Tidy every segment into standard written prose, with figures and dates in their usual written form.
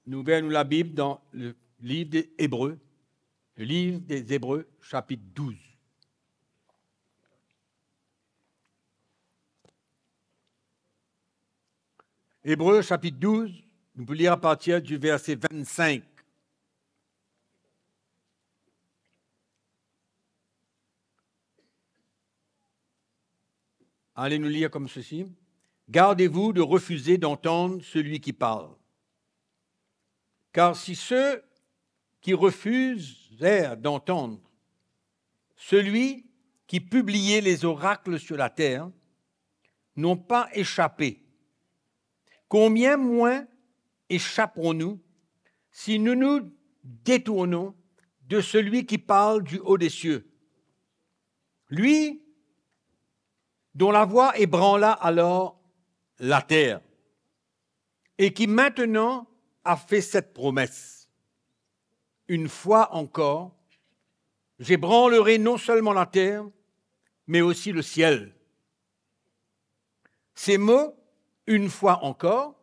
Nous ouvrons la Bible dans le livre des Hébreux, le livre des Hébreux, chapitre 12. Hébreux, chapitre 12, nous pouvons lire à partir du verset 25. Allez nous lire comme ceci. Gardez-vous de refuser d'entendre celui qui parle. Car si ceux qui refusèrent d'entendre celui qui publiait les oracles sur la terre n'ont pas échappé, combien moins échapperons-nous si nous nous détournons de celui qui parle du haut des cieux, lui dont la voix ébranla alors la terre, et qui maintenant a fait cette promesse. Une fois encore, j'ébranlerai non seulement la terre, mais aussi le ciel. Ces mots, une fois encore,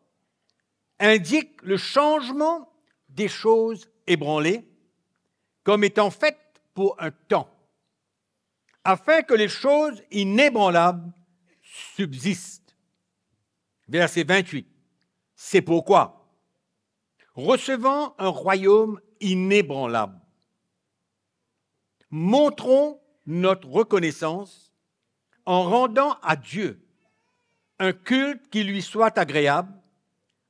indiquent le changement des choses ébranlées comme étant faites pour un temps, afin que les choses inébranlables subsistent. Verset 28. C'est pourquoi, recevant un royaume inébranlable, montrons notre reconnaissance en rendant à Dieu un culte qui lui soit agréable,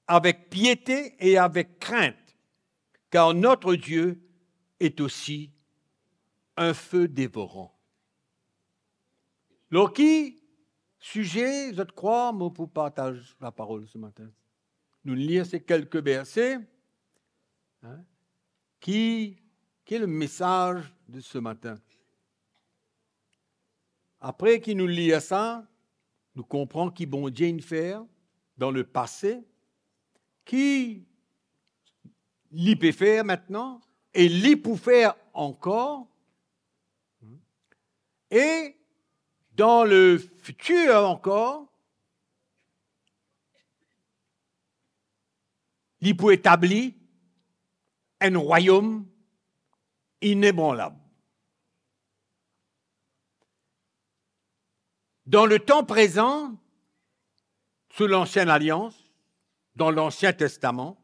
avec piété et avec crainte, car notre Dieu est aussi un feu dévorant. Alors, qui sujet, je crois, moi, pour partager la parole ce matin. Nous lisons ces quelques versets. Qui est le message de ce matin? Après qu'il nous lit ça, nous comprenons qui bon Dieu nous fait dans le passé, qui l'y peut faire maintenant, et l'y peut faire encore, et dans le futur encore, il peut établir un royaume inébranlable. Dans le temps présent, sous l'Ancienne Alliance, dans l'Ancien Testament,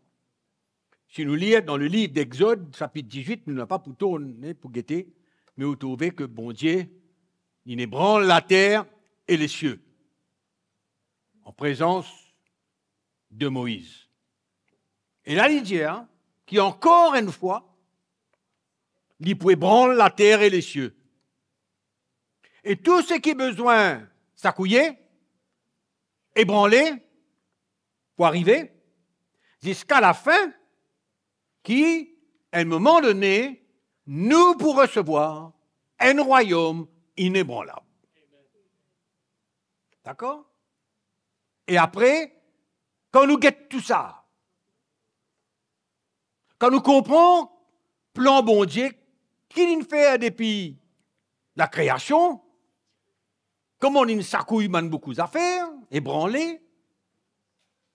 si nous lisons dans le livre d'Exode, chapitre 18, nous n'avons pas pour tourner, pour guetter, mais vous trouvez que bon Dieu, il ébranle la terre et les cieux, en présence de Moïse. Et là, il dit qui encore une fois, il peut ébranler la terre et les cieux. Et tout ce qui est besoin s'accouiller, ébranler, pour arriver jusqu'à la fin, qui, à un moment donné, nous pour recevoir un royaume inébranlable. D'accord? Et après, quand nous guettons tout ça, quand nous comprenons plan bon Dieu, qu'il nous fait depuis la création, comment il s'accouille beaucoup d'affaires, ébranlé,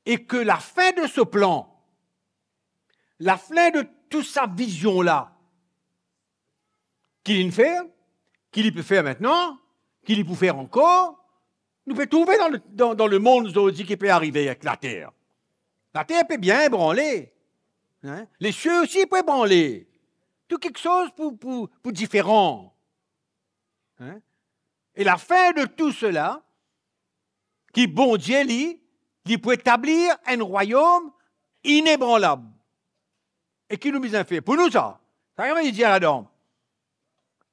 et que la fin de ce plan, la fin de toute sa vision-là, qu'il nous fait, qu'il peut faire maintenant, qu'il peut faire encore, nous peut trouver dans le monde aujourd'hui qui peut arriver avec la terre. La terre peut bien ébranler. Les cieux aussi peuvent ébranler. Tout quelque chose pour différent. Et la fin de tout cela, qui bon Dieu lit, il peut établir un royaume inébranlable. Et qui nous mise un fait. Pour nous, ça veut dire là-dedans.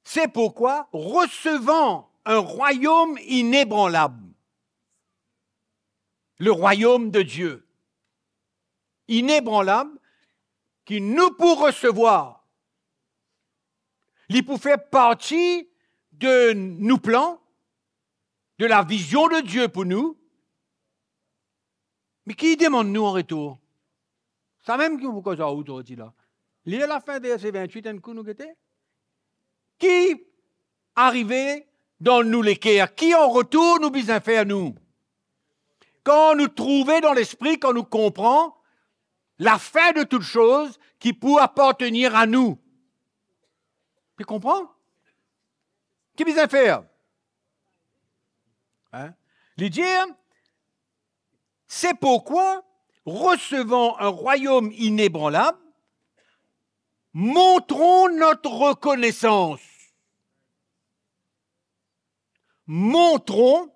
C'est pourquoi, recevant un royaume inébranlable, le royaume de Dieu, inébranlable, qui nous pour recevoir, il peut faire partie de nos plans, de la vision de Dieu pour nous, mais qui demande nous en retour? Ça même qui vous cause aujourd'hui là. Lire la fin de verset 28, un coup nous guetter. Qui arrivait dans nous l'équerre? Qui en retour nous besoin faire nous? Quand nous trouvons dans l'esprit, quand nous comprenons la fin de toute chose qui peut appartenir à nous. Tu comprends? Qu'est-ce qu'il faire? Lui dire, c'est pourquoi, recevant un royaume inébranlable, montrons notre reconnaissance. Montrons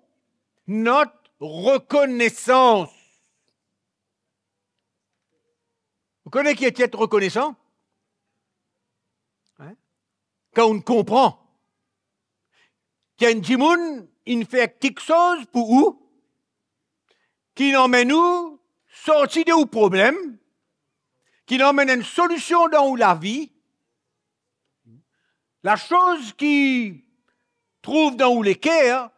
notre reconnaissance. Vous connaissez qui est être reconnaissant? Quand on comprend qu'il y a un djimoun, il fait quelque chose pour où? Qui emmène nous sortir de où problème, qui emmène une solution dans la vie. La chose qui trouve dans où les cœurs,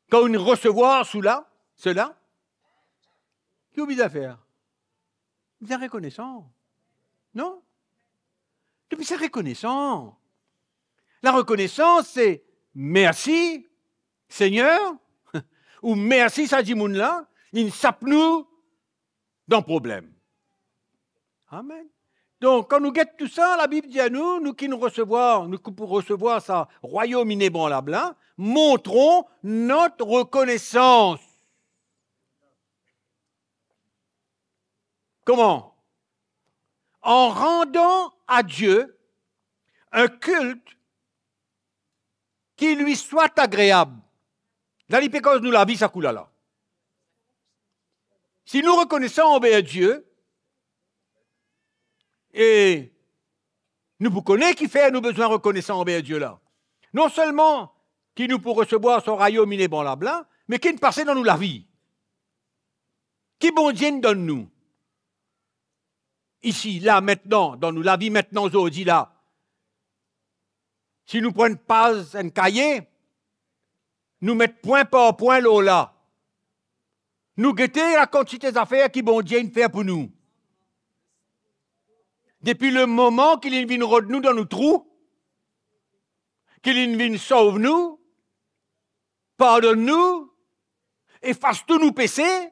quand on recevoir cela, qu'est-ce que vous avez à faire? Vous êtes reconnaissant. Non? Depuis c'est reconnaissant. La reconnaissance, c'est merci, Seigneur, ou merci, Sadimoun-là, il sape nous dans le problème. Amen. Donc, quand nous guettons tout ça, la Bible dit à nous, nous qui pour recevoir sa royaume inébranlable, montrons notre reconnaissance. Comment? En rendant à Dieu un culte qui lui soit agréable. Là, l'hypécose nous la vie, ça coule là. Si nous reconnaissons envers Dieu, et nous vous connaissons qui fait nous besoin reconnaissant envers Dieu là. Non seulement qui nous pour recevoir son royaume inébranlable, mais qui nous passe dans nous la vie. Qui bon Dieu nous donne nous? Ici, là, maintenant, dans nous la vie maintenant, aujourd'hui, là. Si nous prenons pas un cahier, nous mettons point par point l'eau là. Nous guetter la quantité d'affaires qui bon Dieu fait pour nous. Depuis le moment qu'il vient rôde nous dans nos trous, qu'il vient sauve nous, pardonne nous, efface tous nos péchés,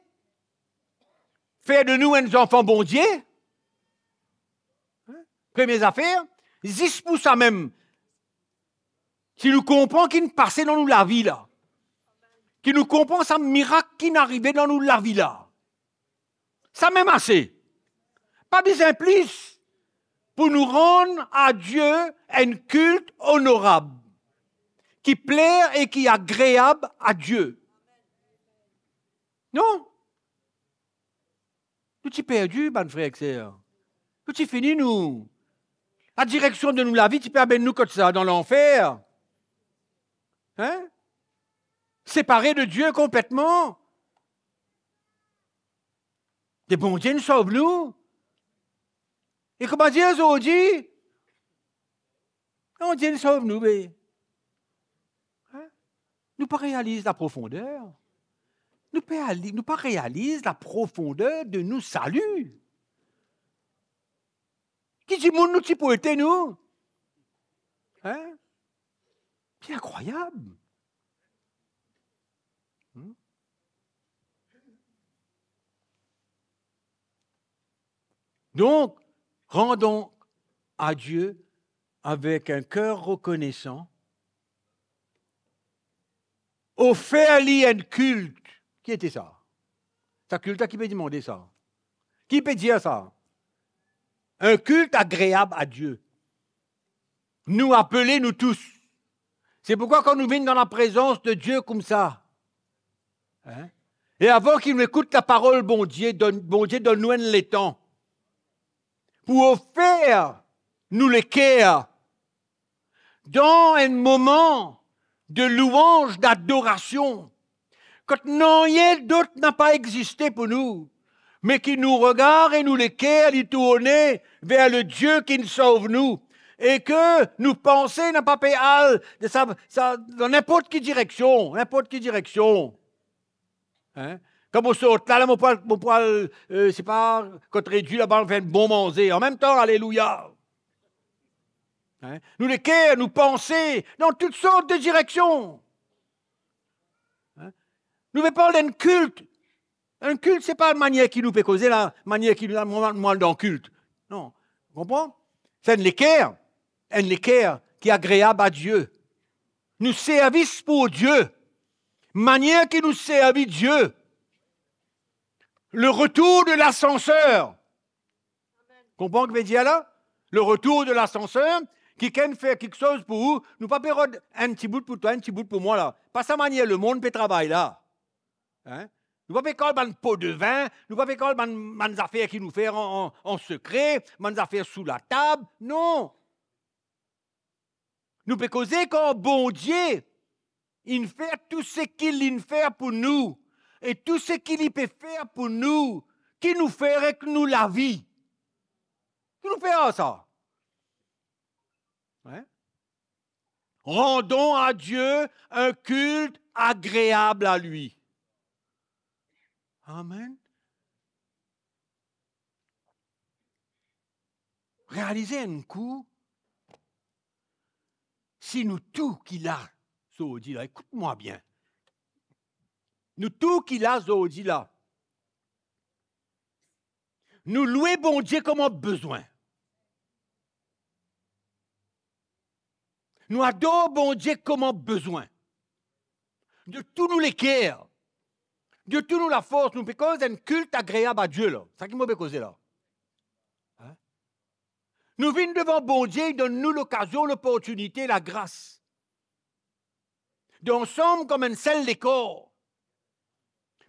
faire de nous un enfant bon Dieu. Premières affaires, 10 pour ça même. Si nous comprenons qu'il nous passait dans nous la vie là, qui nous comprend ça miracle qui n'arrivait dans nous la vie là. Ça même assez. Pas besoin plus pour nous rendre à Dieu un culte honorable, qui plaît et qui est agréable à Dieu. Non? Nous t'y perdu, ban frère et sœur. Nous t'y fini, nous. La direction de nous la vie, tu peux nous comme ça dans l'enfer. Hein? Séparés de Dieu complètement. Des bons dieux nous sauvent nous. Et comment dire aujourd'hui? Non, Dieu nous sauve nous, mais hein? Nous pas réalise la profondeur. Nous pas réalise la profondeur de nous salut. Qui dit moun nous pour être nous? Hein? C'est incroyable. Donc, rendons à Dieu avec un cœur reconnaissant, offert-lui un culte. Qui était ça? C'est un culte, qui peut demander ça? Qui peut dire ça? Un culte agréable à Dieu. Nous appeler, nous tous. C'est pourquoi quand nous venons dans la présence de Dieu comme ça, hein, et avant qu'il nous écoute la parole, bon Dieu, donne-nous les temps. Pour offrir nous les cœurs dans un moment de louange, d'adoration, quand rien d'autre n'a pas existé pour nous, mais qui nous regarde et nous les cœurs y tourner vers le Dieu qui nous sauve nous, et que nous pensons n'a pas payé de ça dans n'importe quelle direction, Hein? Comme on saute là, mon poil, c'est pas, quand réduit là-bas, on fait un bon manger. En même temps, alléluia. Hein? Nous les cœurs, nous penser dans toutes sortes de directions. Hein? Nous ne parlons d'un culte Un culte, ce n'est pas la manière qui nous fait causer, la manière qui nous a mal dans le culte. Non, vous comprenez? C'est un équerre qui est agréable à Dieu. Nous service pour Dieu. Manière qui nous servit Dieu. Le retour de l'ascenseur. Vous comprenez ce que je veux dire là? Le retour de l'ascenseur, qui peut faire quelque chose pour vous, nous pas faire un petit bout pour toi, un petit bout pour moi là. Pas sa manière, le monde peut travailler là. Hein? Nous ne pouvons pas faire un pot de vin, nous ne pouvons pas faire des affaires qui nous font en secret, des affaires sous la table. Non. Nous pouvons causer quand bon Dieu, il fait tout ce qu'il fait pour nous. Et tout ce qu'il peut faire pour nous, qui nous ferait que nous la vie. Qui nous ferait ça? Hein? Rendons à Dieu un culte agréable à lui. Amen. Réalisez un coup, si nous tout qu'il a, Zodi là, écoute-moi bien. Nous tout qu'il a, Zodi là, nous louer bon Dieu comme on a besoin. Nous adorons bon Dieu comme on a besoin. De tout nous les cœurs. De tout nous la force, nous faisons un culte agréable à Dieu là. C'est ça qui m'a causé là. Hein? Nous venons devant bon Dieu, il donne-nous l'occasion, l'opportunité, la grâce. D'ensemble comme un seul décor.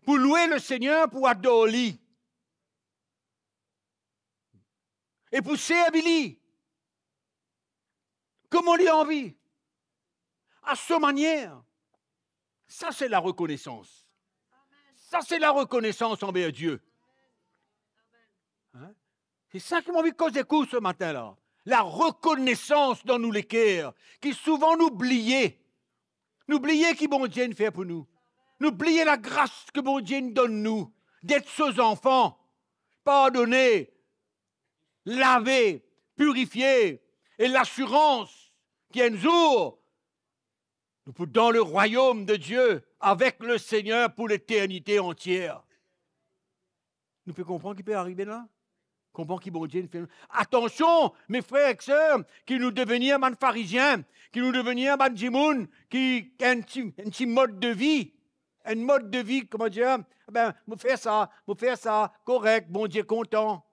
Pour louer le Seigneur, pour adorer. Et pour servir. Comme on lui a envie. À sa manière. Ça, c'est la reconnaissance. Ça, c'est la reconnaissance envers Dieu. Hein? C'est ça qui m'a envie de causer coup ce matin-là. La reconnaissance dans nous les cœurs, qui souvent nous oublions. Nous oublions qui bon Dieu fait pour nous. Nous oublions la grâce que bon Dieu nous donne nous, d'être ses enfants, pardonnés, lavés, purifiés, et l'assurance qu'il y a un jour, nous pouvons dans le royaume de Dieu, avec le Seigneur pour l'éternité entière. Nous pouvons comprendre qu'il peut arriver là? Comprendre qui bon Dieu fait. Attention, mes frères et sœurs, qui nous devenir man pharisiens, qui nous devenir man djimoun, qui a un petit mode de vie, un mode de vie, comment dire, ben, vous faites ça, correct, bon Dieu content.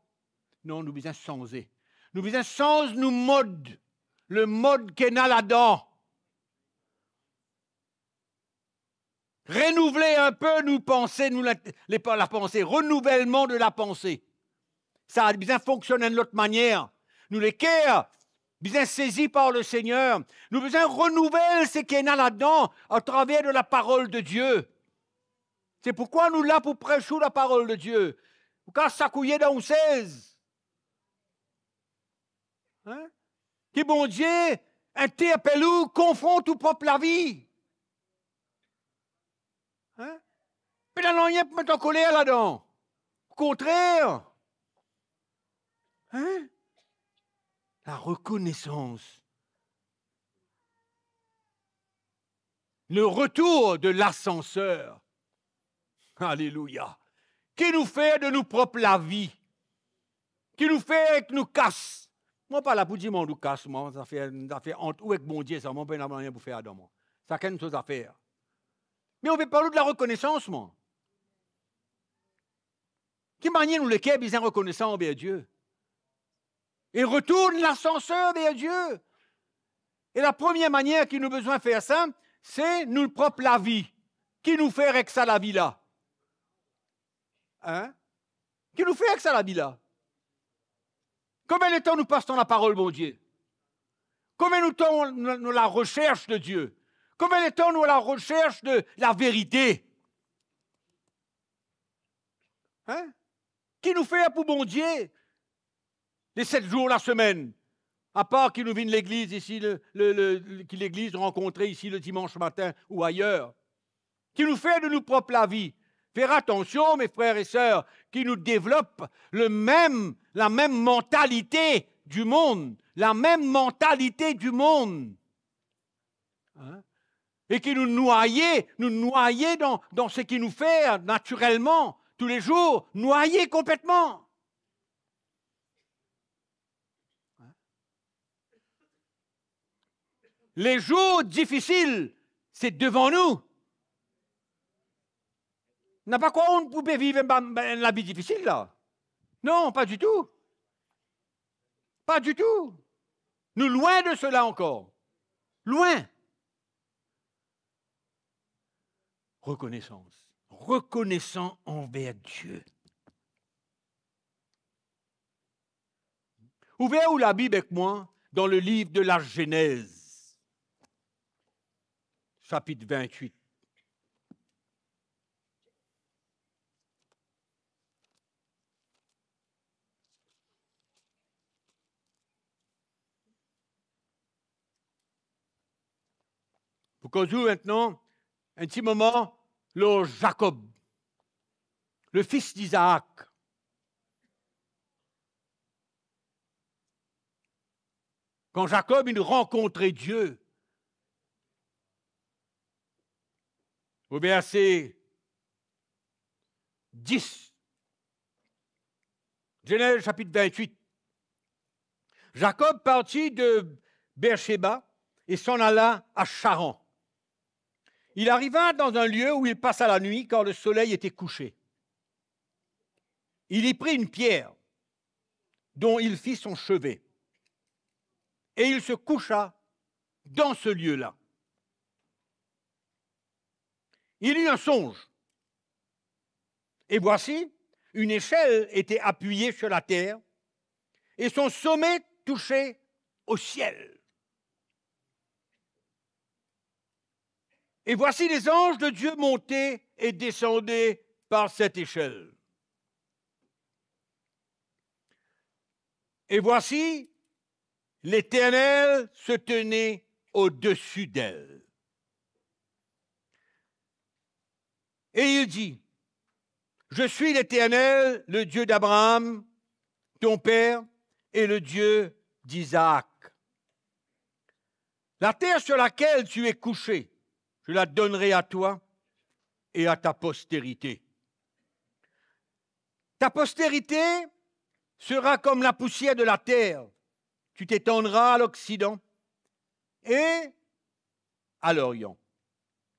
Non, nous besoin changer. Nous besoin changer nos modes, le mode qu'on a là-dedans. Renouveler un peu nos pensées, la pensée, renouvellement de la pensée. Ça a bien fonctionné de l'autre manière. Nous, les cœurs, bien saisis par le Seigneur, nous besoin renouveler ce qu'il y a là-dedans à travers de la parole de Dieu. C'est pourquoi nous là pour prêcher la parole de Dieu. Quand ça couillait dans 16. Hein? Qui bon Dieu interpelle ou confronte tout propre la vie. Hein? Mais là, non, il n'y a pas de colère là-dedans. Au contraire. Hein? La reconnaissance. Le retour de l'ascenseur. Alléluia. Qui nous fait de nous propres la vie. Qui nous fait que nous casse. Moi, pas là pour dire, nous casse, moi. Ça fait honte. Où est que bon Dieu, ça? Moi, je n'ai rien pour faire à moi. Ça a quelque chose à faire. Mais on veut parler de la reconnaissance, moi. Qui manière nous les cœurs bien reconnaissants envers Dieu. Et retourne l'ascenseur vers Dieu. Et la première manière qui nous a besoin de faire ça, c'est nous propre la vie. Qui nous fait avec ça la vie là? Hein? Qui nous fait avec ça la vie là? Combien de temps nous passons la parole, bon Dieu? Combien de temps nous la recherche de Dieu? Combien de temps nous la recherche de la vérité? Hein? Qui nous fait pour bon Dieu? Les 7 jours la semaine, à part qui nous viennent l'église ici, qui l'église rencontrée ici le dimanche matin ou ailleurs, qui nous fait de nous propre la vie. Faire attention, mes frères et sœurs, qui nous développe la même mentalité du monde, la même mentalité du monde. Hein? Et qui nous noyait dans ce qui nous fait naturellement, tous les jours, noyé complètement. Les jours difficiles, c'est devant nous. N'a pas quoi on peut vivre la vie difficile, là. Non, pas du tout. Pas du tout. Nous, loin de cela encore. Loin. Reconnaissance. Reconnaissant envers Dieu. Ouvrez-vous la Bible avec moi dans le livre de la Genèse, chapitre 28. Pour qu'on joue maintenant un petit moment, le Jacob, le fils d'Isaac. Quand Jacob il rencontrait Dieu, au verset 10, Genèse chapitre 28, Jacob partit de Beersheba et s'en alla à Charan. Il arriva dans un lieu où il passa la nuit, car le soleil était couché. Il y prit une pierre, dont il fit son chevet, et il se coucha dans ce lieu-là. Il eut un songe, et voici, une échelle était appuyée sur la terre, et son sommet touchait au ciel. Et voici les anges de Dieu montaient et descendaient par cette échelle. Et voici, l'Éternel se tenait au-dessus d'elle. Et il dit, je suis l'Éternel, le Dieu d'Abraham, ton père, et le Dieu d'Isaac. La terre sur laquelle tu es couché, je la donnerai à toi et à ta postérité. Ta postérité sera comme la poussière de la terre. Tu t'étendras à l'Occident et à l'Orient,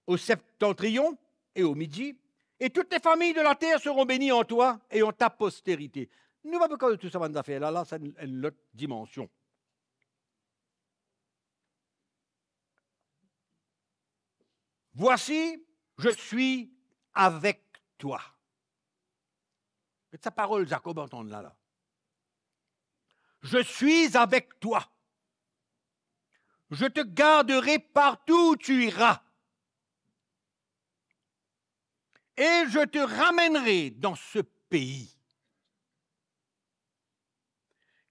au septentrion et au Midi, et toutes les familles de la terre seront bénies en toi et en ta postérité. Nous ne pouvons pas de tout ça dans affaires. Là, c'est une autre dimension. Voici, je suis avec toi. C'est sa parole, Jacob, entendre là. Je suis avec toi. Je te garderai partout où tu iras. Et je te ramènerai dans ce pays.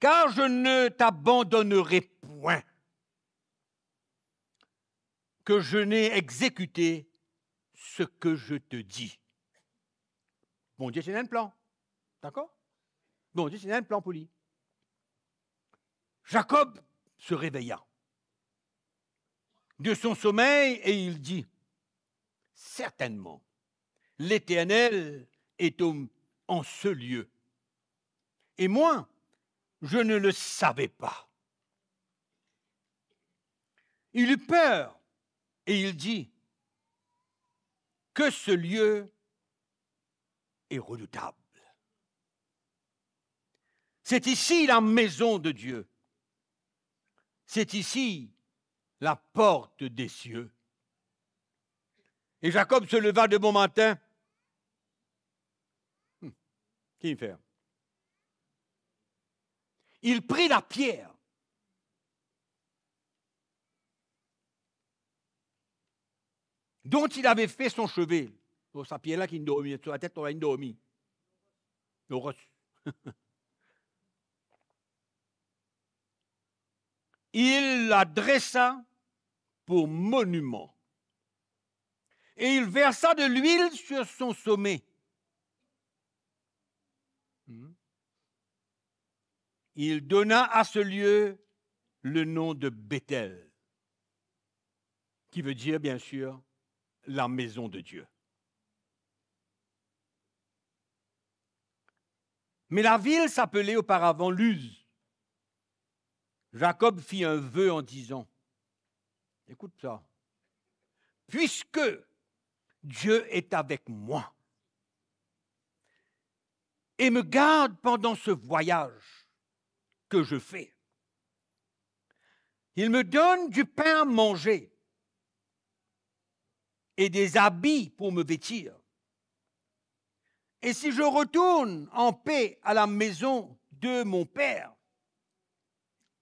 Car je ne t'abandonnerai point, que je n'ai exécuté ce que je te dis. Bon Dieu, c'est un plan. D'accord? Bon Dieu, c'est un plan pour lui. Jacob se réveilla de son sommeil et il dit, certainement, l'Éternel est en ce lieu. Et moi, je ne le savais pas. Il eut peur et il dit que ce lieu est redoutable. C'est ici la maison de Dieu. C'est ici la porte des cieux. Et Jacob se leva de bon matin. Qui fait? Il prit la pierre. Dont il avait fait son chevet. Oh, sa pierre-là qui dormit, sur la tête, on a une dormie. Il la dressa pour monument. Et il versa de l'huile sur son sommet. Il donna à ce lieu le nom de Béthel, qui veut dire, bien sûr, la maison de Dieu. Mais la ville s'appelait auparavant Luz. Jacob fit un vœu en disant, écoute ça, puisque Dieu est avec moi et me garde pendant ce voyage que je fais, il me donne du pain à manger et des habits pour me vêtir. Et si je retourne en paix à la maison de mon Père,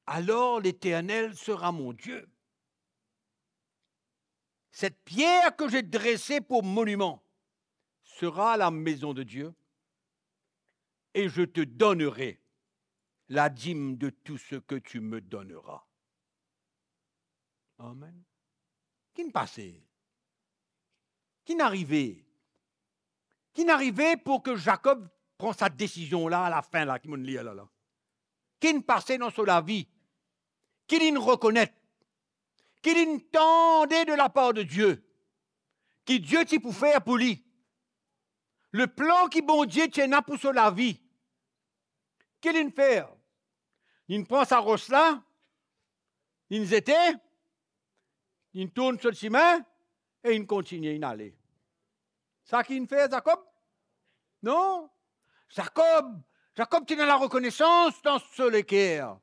alors l'Éternel sera mon Dieu. Cette pierre que j'ai dressée pour monument sera la maison de Dieu, et je te donnerai la dîme de tout ce que tu me donneras. Amen. Qui ne passait? Qui n'arrivait? Qui n'arrivait pour que Jacob prenne sa décision là, à la fin, là, qui me lit là. Qui ne passait dans la vie? Qui ne reconnaît? Qui ne tendait de la part de Dieu? Qui Dieu t'y pour faire pour lui? Le plan qui bon Dieu tient pour la vie. Qui ne fait? Il prend sa roche là, il était, il tourne sur le chemin et il continue, il allait. Ça qui ne fait, Jacob? Non. Jacob tient la reconnaissance dans ce cœur.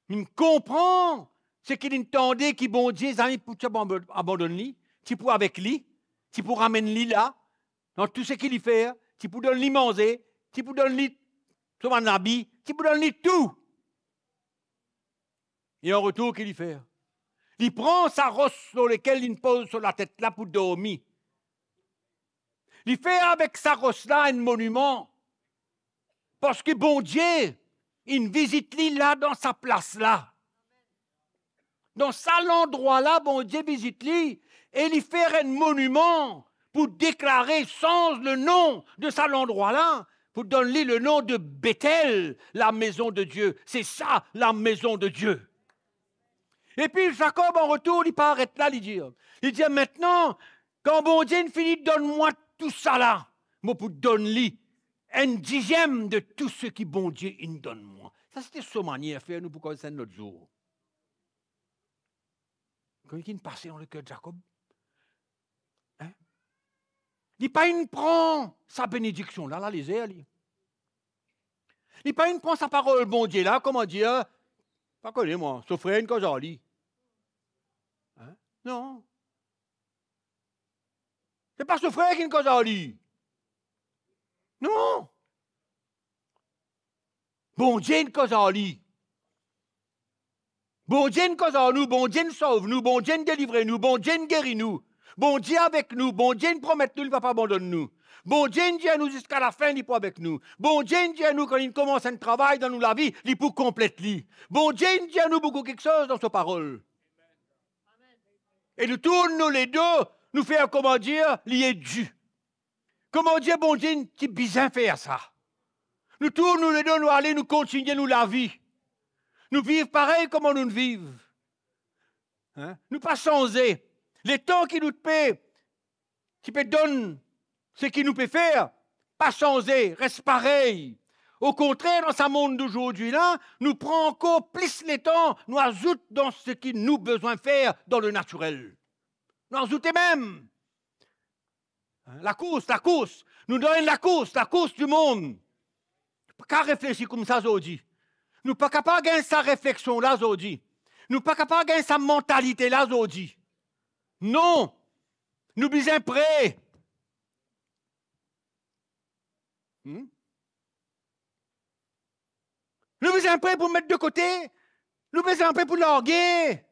Il comprend ce qu'il entendait qui bon Dieu, amis, pour abandonner, tu pour avec lui, tu pour ramener lui là, dans tout ce qu'il y fait, tu pour donner lui manger, tu pour donner lui son habit, tu pour donner lui tout. Et en retour, qu'il y fait? Il prend sa roche sur laquelle il pose sur la tête là pour dormir. Il fait avec sa roche-là un monument. Parce que bon Dieu, il visite lui là dans sa place-là. Dans cet endroit-là, bon Dieu visite lui et il fait un monument pour déclarer sans le nom de cet endroit-là, pour donner le nom de Bethel, la maison de Dieu. C'est ça, la maison de Dieu. Et puis Jacob, en retour, il part être là, il dit maintenant, quand bon Dieu finit, donne-moi tout ça là, moi pour donner un dixième de tout ce qui bon Dieu il donne moi. Ça c'était sa manière de faire nous pour commencer notre jour. Quand il passait dans le cœur de Jacob, hein? Il pas une prend sa bénédiction là, les airs. Il pas une prend sa parole bon Dieu là, comment dire, pas connais moi, sauf une cause en lit. Hein? Non. C'est pas ce frère qui est une cause en lit. Non. Bon Dieu une cause en lit. Bon Dieu une cause en nous, bon Dieu nous sauve nous, bon Dieu nous délivre nous, bon Dieu nous guérit nous. Bon Dieu avec nous, bon Dieu nous promet nous, il ne va pas abandonner nous. Bon Dieu nous dit à nous jusqu'à la fin, il n'est pas avec nous. Bon Dieu nous dit à nous quand il commence un travail dans nous la vie, il pour compléter. Bon Dieu nous dit à nous beaucoup quelque chose dans sa parole. Et nous tournons nous les deux, nous faisons comment dire, lié Dieu. Comment dire, bon Dieu, qui bizarre faire ça. Nous tournons nous les deux, nous allons, nous continuer nous la vie. Nous vivons pareil comme nous vivons. Hein? Nous pas changer. Les temps qui nous paient, qui peut donner ce qui nous peut faire, pas changer, reste pareil. Au contraire, dans ce monde d'aujourd'hui là, nous prenons encore plus les temps, nous ajoutons dans ce qui nous besoin de faire dans le naturel. Nous ajoutons même. La course. Nous donnons la course du monde. Pas réfléchir comme ça aujourd'hui. Nous ne sommes pas capables de gagner sa réflexion là aujourd'hui. Nous ne sommes pas capables de gagner sa mentalité là aujourd'hui. Non. Nous sommes prêts. Nous sommes prêts pour mettre de côté. Nous sommes prêts pour larguer.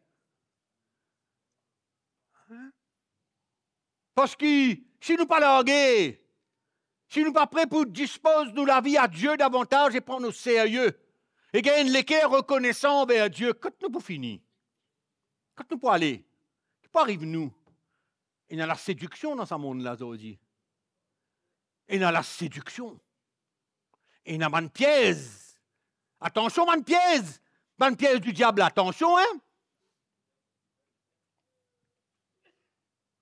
Parce que si nous ne pas larguer, si nous ne pas prêts pour disposer de la vie à Dieu davantage et prendre au sérieux, et gagner l'équerre reconnaissant vers Dieu, quand nous pour finir? Quand nous pour aller? Qui arrive nous? Il y a la séduction dans ce monde-là aujourd'hui. Il y a la séduction. Il y a une piège. Attention, une piège. Une piège du diable, attention, hein?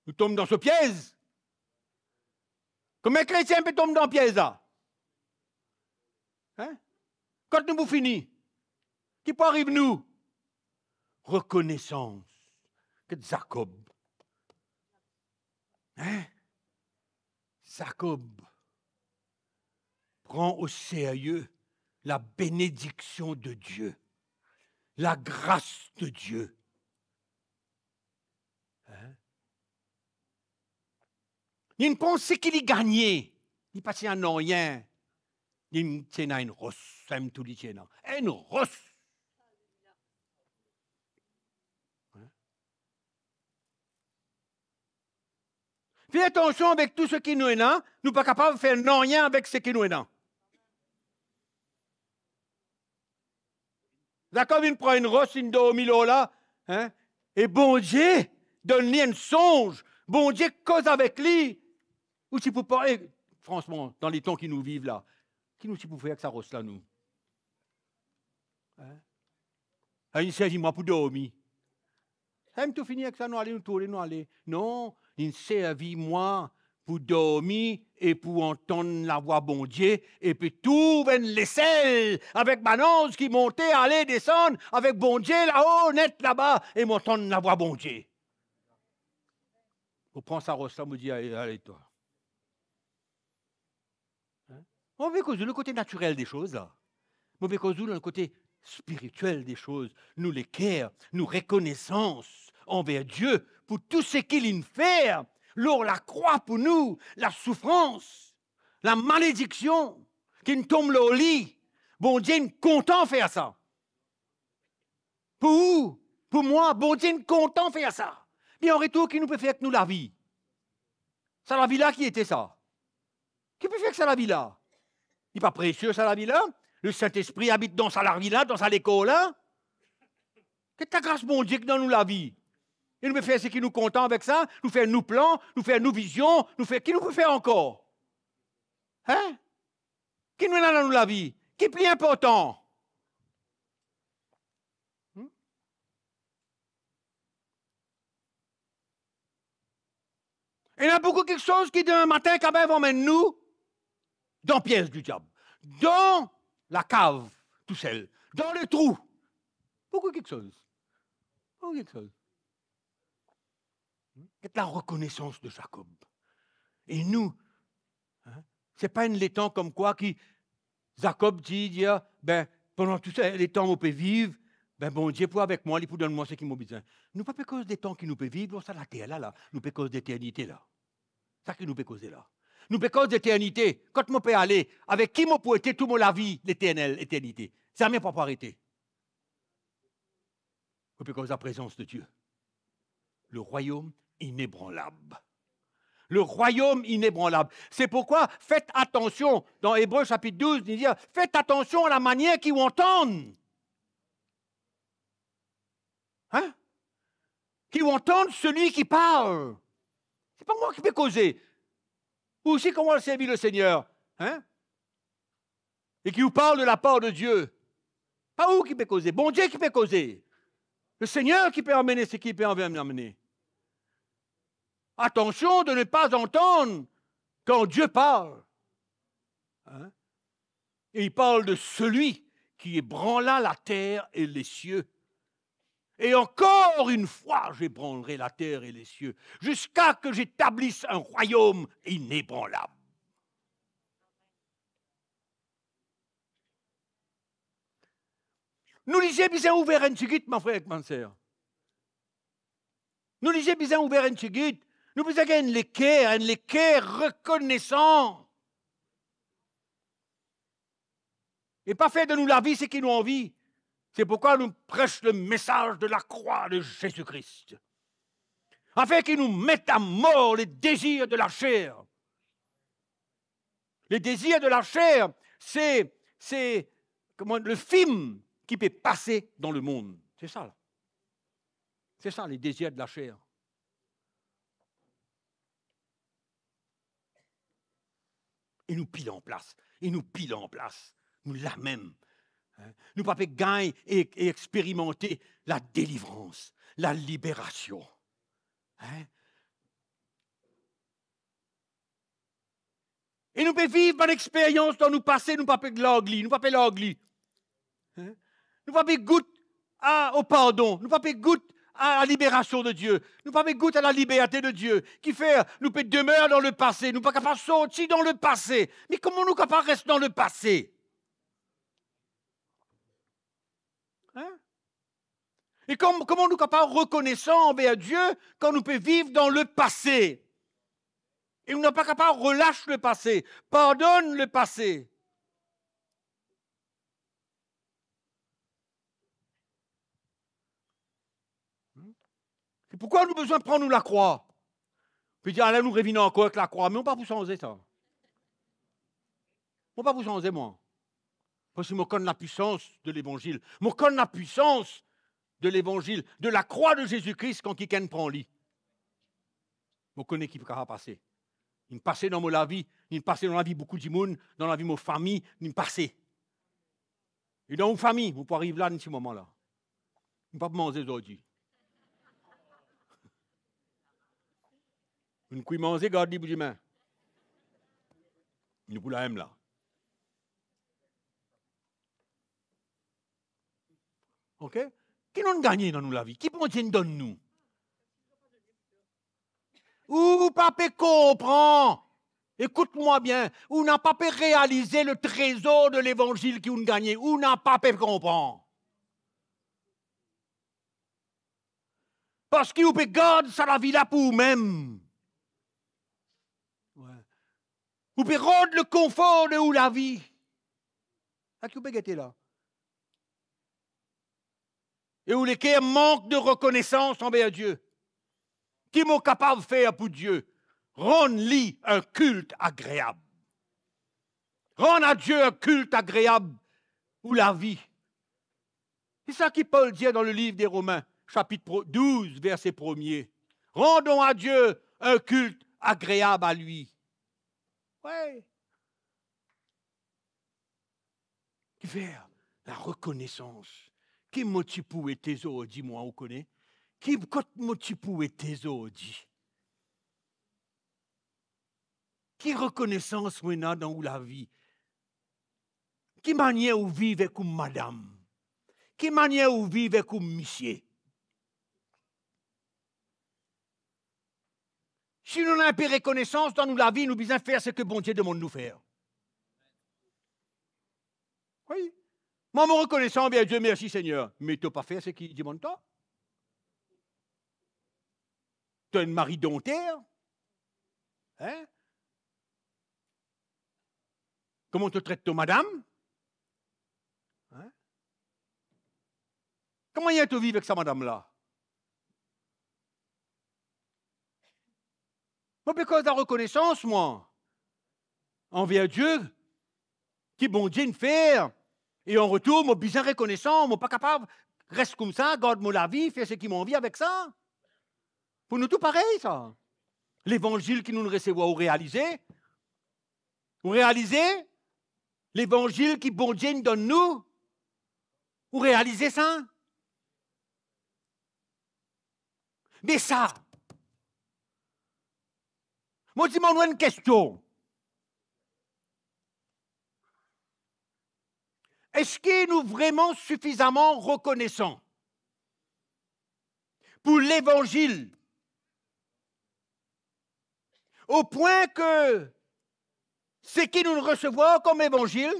Nous tombons dans ce piège. Comment un chrétien peut tomber dans le piège là? Hein? Quand nous vous finis, qui peut arriver nous? Reconnaissance que Jacob. Hein? Jacob prend au sérieux la bénédiction de Dieu, la grâce de Dieu. Hein? Il ne pense qu'il y gagné. Il passe à non rien. Il y a une rosse. Ça me tout dit une rosse. Hein? Fais attention avec tout ce qui nous est là. Nous ne sommes pas capables de faire non rien avec ce qui nous est là. Jacob, il prend une rosse, une domino là, hein? Et bon Dieu donne-lui un songe. Bon Dieu cause avec lui. Ou si vous parlez, franchement, dans les temps qui nous vivent là, qui nous si vous faire avec sa rosse là, nous? Hein? Il s'agit moi pour dormir. Ça me tout fini avec ça, nous allons nous tourner, nous aller. Non, il s'agit moi pour dormir et pour entendre la voix bon Dieu, et puis tout vient l'aisselle avec ma nose qui montait, allait, descendre, avec bon Dieu là-haut, net là-bas, et m'entendre la voix bon Dieu. On prend sa rosse là, me dit, allez toi. Hein? On veut causer le côté naturel des choses là. On veut causer le côté spirituel des choses. Nous les cœurs, nous reconnaissance envers Dieu pour tout ce qu'il nous fait. Lors la croix pour nous, la souffrance, la malédiction qui nous tombe au lit. Bon Dieu est content de faire ça. Pour vous, pour moi, bon Dieu est content de faire ça. Mais en retour, qui nous peut faire que nous la vie? C'est la vie là qui était ça. Qui peut faire que ça la vie là? Il n'est pas précieux ça la vie là? Le Saint-Esprit habite dans sa vie là, dans sa école là? Qu'est-ce que ta grâce, bon Dieu, que dans nous la vie? Il nous peut faire ce qui nous content avec ça, nous faire nos plans, nous faire nos visions, nous faire. Qui nous peut faire encore? Hein? Qui nous a dans la vie? Qui est plus important? Il y a beaucoup quelque chose qui, d'un matin, quand même, emmène nous dans pièce du diable, dans la cave, tout seul, dans le trou. Beaucoup quelque chose. Beaucoup quelque chose. C'est la reconnaissance de Jacob. Et nous, hein, ce n'est pas une létang comme quoi qui, Jacob dit, ben, pendant tous les temps où on peut vivre, ben bon Dieu, pour avec moi, il peut donner moi ce qui m'a besoin. Nous pas cause des temps qui nous peut vivre, ça la terre là, nous peut cause d'éternité là. Ça qui nous peut causer là. Nous peut cause d'éternité. Quand on peut aller, avec qui on peut être tout la vie, l'éternelle éternité. Ça ne peut pas arrêter. On peut cause la présence de Dieu. Le royaume inébranlable. Le royaume inébranlable. C'est pourquoi faites attention, dans Hébreux chapitre 12, il dit, faites attention à la manière qu'ils entendent. Hein? Qui entendent celui qui parle. C'est pas moi qui peux causer. Ou aussi comment le servir le Seigneur. Hein? Et qui vous parle de la part de Dieu. Pas où qui peut causer. Bon Dieu qui peut causer. Le Seigneur qui peut emmener ce qu'il peut emmener. Attention de ne pas entendre quand Dieu parle. Hein? Et il parle de celui qui ébranla la terre et les cieux. Et encore une fois, j'ébranlerai la terre et les cieux, jusqu'à que j'établisse un royaume inébranlable. Nous lisons bien ouvert un petit ma frère et ma soeur. Nous lisons bien ouvert un petit nous besoin un l'équerre reconnaissant. Et pas faire de nous la vie ce qui nous envie. C'est pourquoi nous prêchons le message de la croix de Jésus-Christ. Afin qu'il nous mette à mort les désirs de la chair. Les désirs de la chair, c'est le film qui peut passer dans le monde. C'est ça. C'est ça, les désirs de la chair. Et nous pilons en place. Nous la même. Nous pas gagner et expérimenter la délivrance, la libération. Hein? Et nous pouvons vivre une expérience dans nous passer, nous ne pouvons pas de l'anglais, nous ne pouvons pas l'anglais. Nous ne pouvons pas goûter au pardon, nous ne pouvons pas goûter à la libération de Dieu, nous ne pouvons pas goûter à la liberté de Dieu, qui fait, nous pouvons demeurer dans le passé, nous ne pouvons pas sortir dans le passé. Mais comment nous ne pouvons pas rester dans le passé? Hein? Et comment nous ne pouvons pas reconnaissant envers Dieu quand nous pouvons vivre dans le passé? Et nous ne sommes pas capables de relâcher le passé, pardonne le passé. C'est pourquoi nous avons besoin de prendre nous la croix. Puis dire, là, nous revenons encore avec la croix. Mais on ne va pas vous changer ça. On ne va pas vous changer, moi. Parce que je connais la puissance de l'évangile. Je connais la puissance de l'évangile, de la croix de Jésus-Christ quand quelqu'un prend lit. Je connais qui peut passer. Il me passait dans ma vie, il me passait dans la vie beaucoup de monde, dans la vie de ma famille, il me passait. Et dans une famille, vous pouvez arriver là, dans ce moment-là. Vous ne pouvez pas manger aujourd'hui. Vous ne pouvez manger, gardez les mains. Nous pouvons la même là. OK? Qui nous a gagné dans nous la vie? Qui peut nous donne-nous? Ou pas peut comprendre. Écoute-moi bien. Ou n'a pas pu réaliser le trésor de l'évangile qui nous a gagné. Ou n'a pas pu comprendre. Parce qu'il peut garder ça la vie là pour vous-même. Ouais. Vous pouvez rendre le confort de où la vie. À qui vous pouvez là? Et où les cœurs manquent de reconnaissance envers Dieu. Qui m'ont capable de faire pour Dieu? Rendre-lui un culte agréable. Rendre à Dieu un culte agréable ou la vie. C'est ça que Paul dit dans le livre des Romains, chapitre 12, verset 1er. Rendons à Dieu un culte agréable à lui. Oui. Qui fait la reconnaissance. Qui motive pour tes os, dis-moi, on connaît? Qui motive pour tes os, dis? Qui reconnaissance maintenant dans la vie? Qui manière où vivre comme madame? Qui manière où vivre comme monsieur? Si nous n'avons pas de reconnaissance dans la vie, nous devons faire ce que bon Dieu demande de nous faire. Oui. Moi, me reconnaissant, bien Dieu, merci Seigneur. Mais tu n'as pas fait ce qu'il demande toi. Tu as un mari dompteur. Hein? Comment te traite-tu, madame? Hein? Comment y a-tu vivre avec sa madame-là? Moi, parce de la reconnaissance, moi, envers Dieu, qui bon Dieu me faire, et en retour, moi, bien reconnaissant, moi, pas capable, reste comme ça, garde-moi la vie, fais ce qui m'envie avec ça. Pour nous, tout pareil, ça. L'évangile qui nous recevons, vous réalisez? Vous réalisez? L'évangile qui bon Dieu nous donne nous? Vous réalisez ça? Mais ça, moi, je m'en une question. Est-ce que nous vraiment suffisamment reconnaissants pour l'évangile au point que ce que nous recevons comme évangile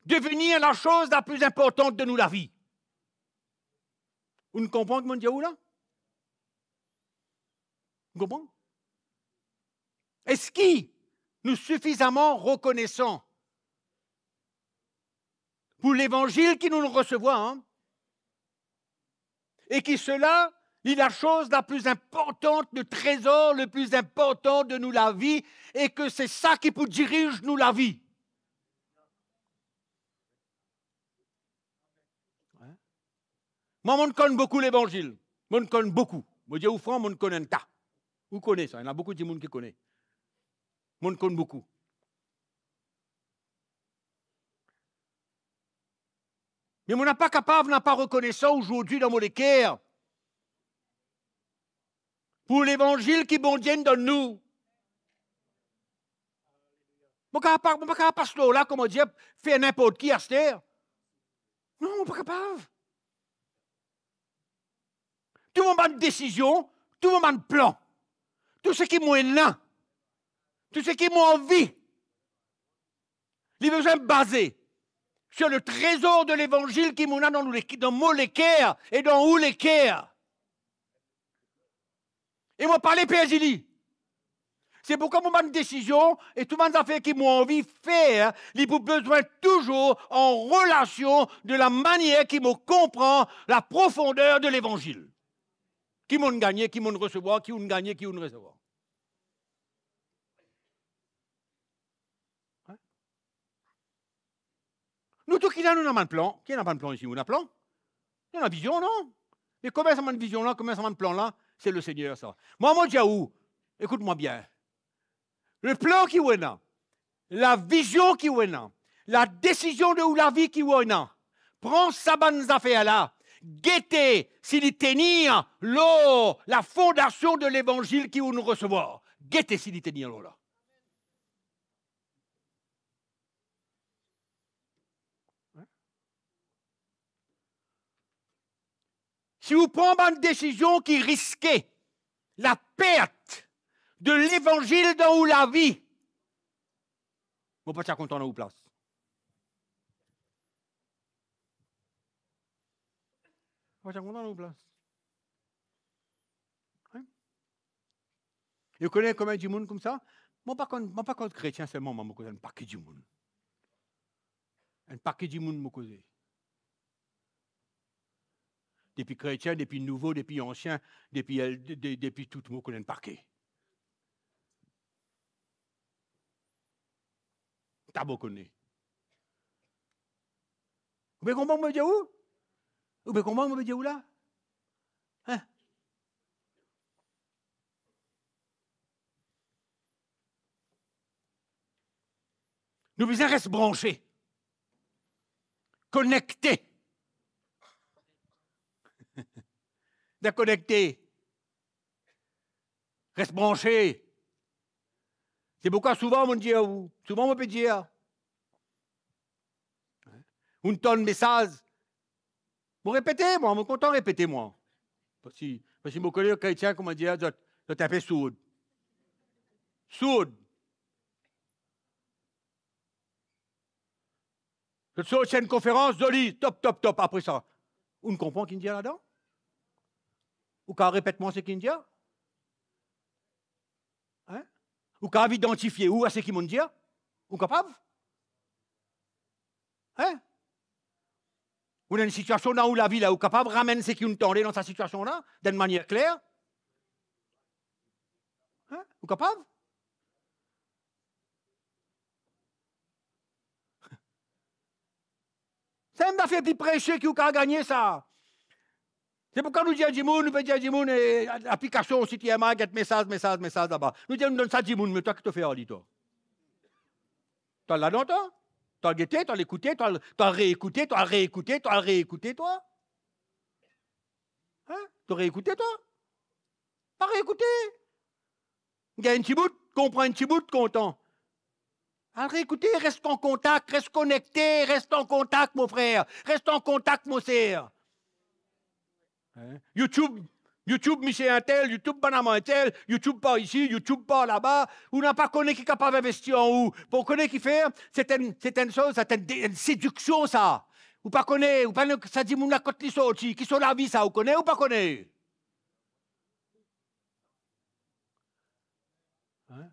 devenir la chose la plus importante de nous la vie? Vous ne comprenez mon Dieu là? Vous comprenez? Est-ce que nous suffisamment reconnaissants pour l'évangile qui nous recevons, hein, et qui cela est la chose la plus importante, le trésor le plus important de nous la vie, et que c'est ça qui nous dirige nous la vie. Ouais. Moi, je connais beaucoup l'évangile. Je connais beaucoup. Je dis au franc, je connais un tas. Vous connaissez ça, il y en a beaucoup de monde qui connaît. Je connais beaucoup. Mais on n'est pas capable, on n'est pas reconnaissant aujourd'hui dans mon cœur pour l'évangile qui bon Dieu donne nous. Je ne peux pas passer là, comme on dit, faire n'importe qui à cette terre. Non, je ne suis pas capable. Tout le monde a une décision, tout le monde a un plan. Tout ce qui est là, tout ce qui est envie, il besoin basé sur le trésor de l'évangile qui est dans mon l'équerre et dans où l'équerre. Et moi, parler Père Gili. C'est pourquoi moi, une décision et tout le monde a fait qui m'ont envie de faire, il a besoin toujours en relation de la manière qui me comprend la profondeur de l'évangile. Qui m'ont gagné, qui m'ont recevoir, qui m'ont gagné, qui m'ont recevoir. Hein? Nous, tous qui nous avons un plan. Qui n'a pas un plan ici? On a un plan? Il y a une vision, non? Et comment ça m'a une vision là? Comment ça m'a un plan là? C'est le Seigneur, ça. Moi, je dis où? Écoute-moi bien. Le plan qui est là, la vision qui est là, la décision de où la vie qui est là, prends sa bonne affaire là, guettez s'il tenir l'eau, la fondation de l'évangile qui vous nous recevoir. Guettez s'il tenir l'eau là. Si vous prenez une décision qui risquait la perte de l'évangile dans la vie, vous ne pouvez pas être content dans vos places. Vous ne pouvez pas être content dans vos places. Hein? Et vous connaissez combien de monde comme ça? Moi, pas contre chrétien seulement, moi, je connais un paquet de monde. Un paquet de monde, me connais. Depuis chrétien, depuis nouveau, depuis ancien, depuis tout le monde connaît un paquet. T'as beau connaître. Vous pouvez comprendre me dire où? Vous pouvez comprendre me dire où là? Hein? Nous besoin rester branchés, connectés. Déconnectés. Reste branché. C'est pourquoi souvent on dit à vous, souvent on peut dire, on tonne message. Vous répétez, moi, je suis content de répéter, moi. Parce que je me connais le chrétien, comment dire, je tape sourd. Sourd. Je sors une conférence, je dis, top, top, top, après ça. On comprend qu'il dit là-dedans? Ou quand répète-moi ce qu'il dit? Hein? Ou quand identifier où à ce qu'il m'ont dit? Ou capable? Hein? Ou dans une situation là où la vie là, ou capable ramène ce qui nous tendait dans sa situation là, d'une manière claire? Hein? Ou capable? C'est même d'affaire plus prêcher qui a gagné ça. C'est pourquoi nous disons à Jimoun, nous disons à Jimoun, application aussi, tu as get message là-bas. Nous disons, nous donnons ça à Jimoun, mais toi, qui te fais, Ali, toi? Tu as là-dedans, toi? Tu as guetté, tu as l'écouté, tu as réécouté, tu as réécouté, tu as réécouté, toi? Hein? Tu as réécouté, toi? Pas réécouté. Il y a un petit bout, comprends un petit bout, content. Alors écoutez, reste en contact, reste connecté, reste en contact, mon frère. Reste en contact, mon sœur. Hein? YouTube, Michel un tel, YouTube, Panama un tel, YouTube pas ici, YouTube pas là-bas. On n'a pas connu qui est capable d'investir en où. Pour connaître qui fait, c'est une chose, c'est une séduction, ça. Ou pas connaître, ou pas ça dit, mon la côte li sorti, qui sont la vie, ça, vous connaissez ou pas connaître? Hein?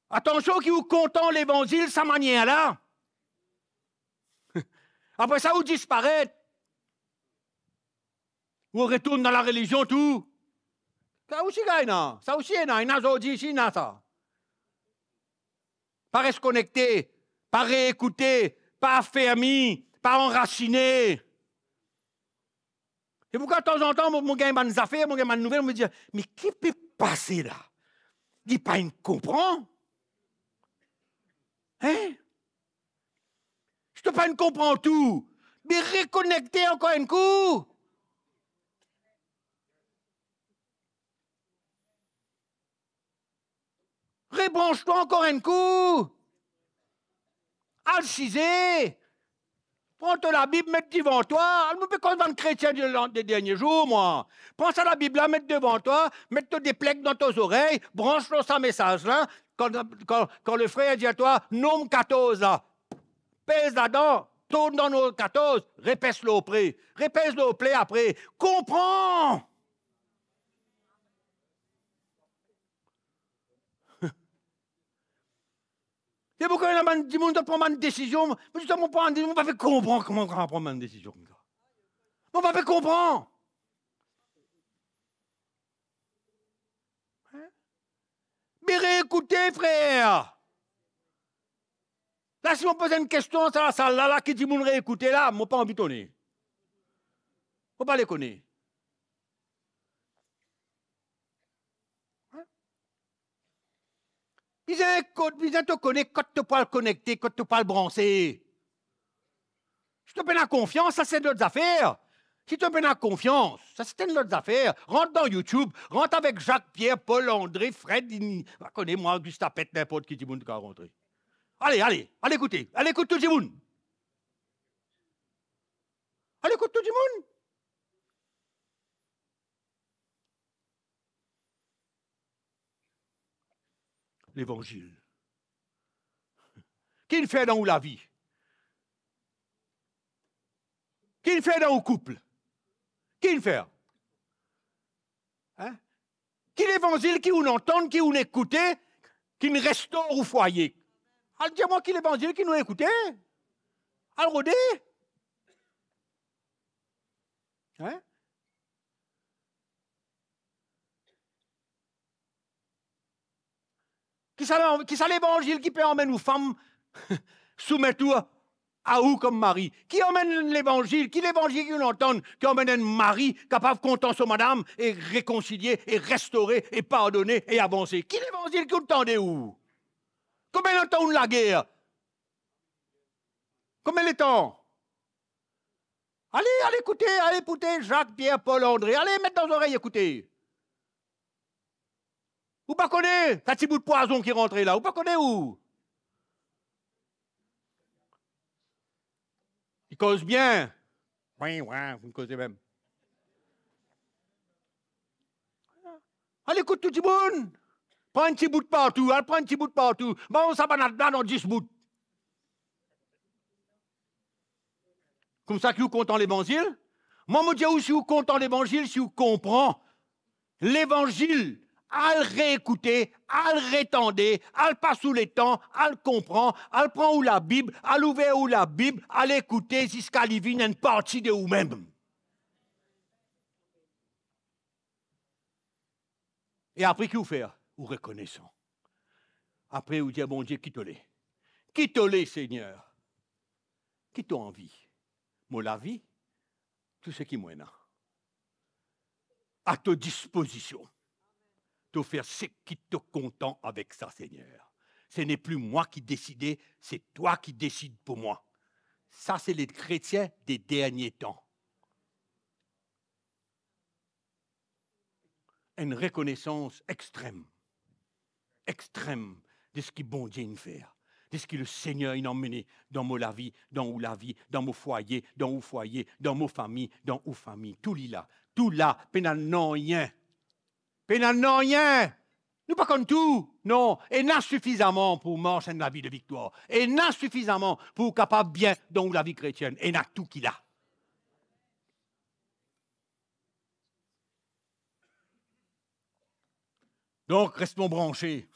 Attention qui vous content l'évangile, sa manière là. Après ça, vous disparaît. Vous retourne dans la religion, tout. Ça aussi, il y a. Ça aussi, il y a. Il y a aujourd'hui, ici, il y a ça. Pas rester connecté, pas réécouter, pas affermi, pas enraciné. Et pourquoi de temps en temps, mon gars, il m'a des affaires, mon gars, il m'a des nouvelles, on me dit, mais qui peut passer là? Il pas une comprend. Hein? Je te pas une comprend tout. Mais reconnecter encore un coup. Rebranche-toi encore un coup. Al-cisé. Prends-toi la Bible, mets devant toi. Je ne peux pas être chrétien des derniers jours, moi. Prends ça la Bible là, mets devant toi, mets-toi des plaques dans tes oreilles, branche-toi ce message-là. Quand le frère dit à toi, nomme 14 là, pèse là-dedans, tourne dans nos 14, répète-le au près. Répète-le au près après. Comprends! C'est pourquoi il y a des gens qui prennent une décision, mais justement, on ne va pas comprendre comment on va prendre une décision. On ne va pas comprendre. Hein? Mais réécoutez, frère. Là, si on pose une question, c'est la salle là, qui dit qu'on réécouter là, moi pas envie de donner. Faut pas les connaître. Hein? Ils te connaissent quand tu peux le connecter, quand tu peux le brancher. Si tu as la confiance, ça c'est d'autres affaires. Si tu as la confiance, ça c'est une autre affaire. Rentre dans YouTube, rentre avec Jacques, Pierre, Paul, André, Fred, connais-moi, Gustave Pet, n'importe qui dit monde qui a rentré. Allez écoutez. Allez écoute tout le monde. Allez écoute tout le monde. L'évangile. Qui le fait dans la vie? Qui le fait dans le couple? Qui le fait? Hein? Qui l'évangile, qui on entend, qui on écoute, qui nous restaure au foyer? Alors dis-moi qui l'évangile, qui nous écoute? Alors rodé? Hein? Qui ça l'évangile qui peut emmener nos femmes soumettre à où comme mari? Qui emmène l'évangile? Qui l'évangile qui nous entend? Qui emmène un mari capable de compter sur madame et réconcilier et restaurer et pardonner et avancer? Qui l'évangile qui nous entendez où? Combien de temps la guerre? Combien de temps? Allez écoutez Jacques, Pierre, Paul, André. Allez mettre dans les oreilles, écoutez. Vous pas connaissez? Ça petit bout de poison qui rentre là. Vous pas connaissez où? Il cause bien. Oui, vous me causez même. Allez, écoute tout le monde. Prends un petit bout de partout. Prends un petit bout de partout. Bon, ça va dans 10 bouts. Comme ça que vous comptez l'évangile. Moi, je dis si vous comptez l'évangile, si vous comprenez l'évangile, à le réécouter, à le rétender, à le pas sous les temps, à le comprendre, à le prendre où la Bible, à l'ouvrir où la Bible, à l'écouter jusqu'à lui venir une partie de vous-même. Et après, qu'est-ce que vous faites? Vous reconnaissez. Après, vous dites, bon Dieu, quitte-les. Quitte-les, Seigneur. Quitte en vie. Moi, la vie, tout ce qui m'est là. À ta disposition. De faire ce qui te content avec ça, Seigneur. Ce n'est plus moi qui décide, c'est toi qui décides pour moi. Ça, c'est les chrétiens des derniers temps. Une reconnaissance extrême de ce que bon Dieu nous fait, de ce que le Seigneur a emmené dans la vie, dans mon foyer, dans mon famille, dans nos familles. Tout là, pénal non rien. Pénal non rien. Nous pas comme tout, non. Et n'a suffisamment pour marcher dans la vie de victoire. Et n'a suffisamment pour capable bien dans la vie chrétienne. Et n'a tout qu'il a. Donc, restons branchés.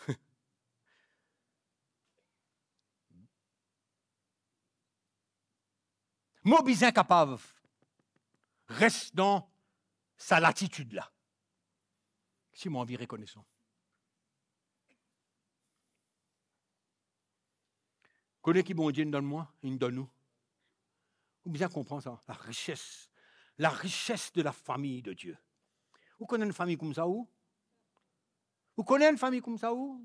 Moi, bien capable, reste dans sa latitude là. Si moi envie reconnaissant. Connais qui bon Dieu nous donne moi, il nous donne nous. Vous bien comprendre ça, la richesse de la famille de Dieu. Vous connaissez une famille comme ça où? Vous connaissez une famille comme ça où?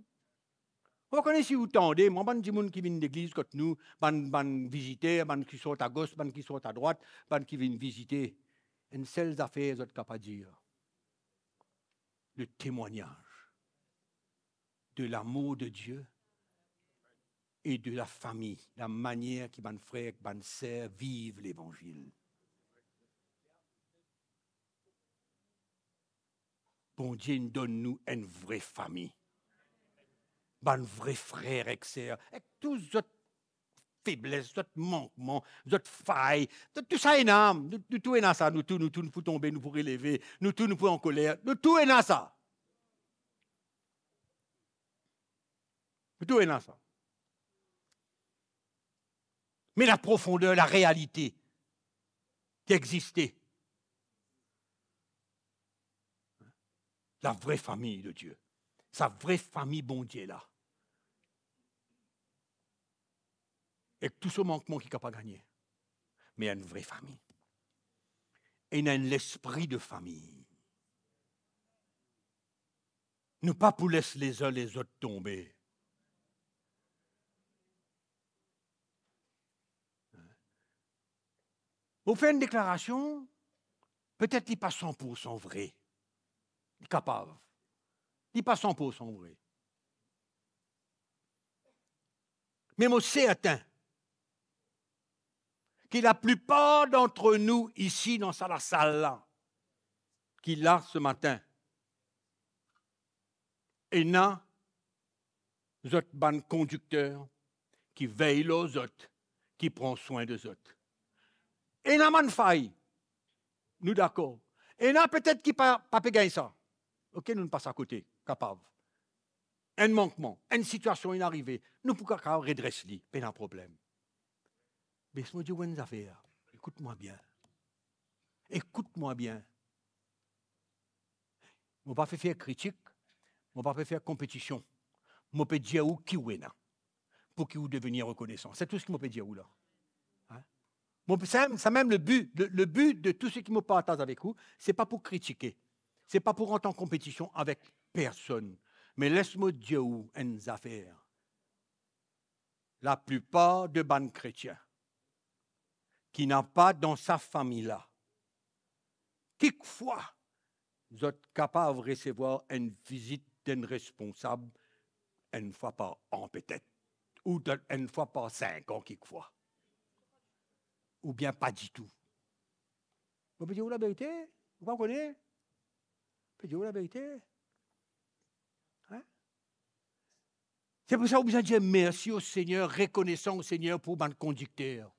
Vous connaissez si vous tendez, moi, il y a des gens qui viennent d'église comme nous, qui visiter, qui sont à gauche, qui sont à droite, qui viennent visiter. Une seule affaire, vous êtes capable de dire. Le témoignage. de l'amour de Dieu et de la famille, la manière que mes frères, mes sœurs vivent l'Évangile. Bon Dieu donne-nous une vraie famille. Un vrai frère et sœur. Avec tous les autres faiblesses, d'autres manquements, d'autres failles. Tout ça est âme. Nous tout est dans ça. Nous tous, nous pouvons tomber, nous pouvons relever. Nous tous, nous pouvons en colère. Nous tout est dans ça. Nous tout est dans ça. Mais la profondeur, la réalité qui existait. La vraie famille de Dieu. Sa vraie famille, bon Dieu, là. Et tout ce manquement qui n'a pas gagné. Mais il y a une vraie famille. Et il y a l'esprit de famille. Nous pas pour laisser les uns les autres tomber. Vous faites une déclaration, peut-être qu'il n'est pas 100% vrai. Il est capable. Il n'est pas 100% vrai. Mais moi, c'est certain que la plupart d'entre nous ici dans la salle-là, qui là ce matin, et n'a autres ban conducteurs qui veillent aux autres, qui prend soin des autres. Et n'a pas de faille. Nous d'accord. Et n'a peut-être qui pas gagner ça. Ok, nous ne passons à côté, capable. Un manquement, une situation inarrivée, nous pouvons redresser, pas de problème. Mais je me dis, une affaire, écoute-moi bien. Écoute-moi bien. Je ne vais pas faire critique, je ne vais pas faire compétition. Je vais dire où qui est là, pour qu'il devenir reconnaissant. C'est tout ce que je peux dire où là. C'est même le but. Le but de tout ce qui me partage avec vous, ce n'est pas pour critiquer. Ce n'est pas pour rentrer en compétition avec personne. Mais laisse-moi dire où une affaire. La plupart de bons chrétiens qui n'ont pas dans sa famille-là, quelquefois, vous êtes capables de recevoir une visite d'un responsable une fois par an peut-être, ou une fois par 5 ans quelquefois. Ou bien pas du tout. Vous pouvez dire la vérité? Vous comprenez? Vous pouvez dire la vérité? Hein? C'est pour ça que vous avez dit merci au Seigneur, reconnaissant au Seigneur pour mon conducteur.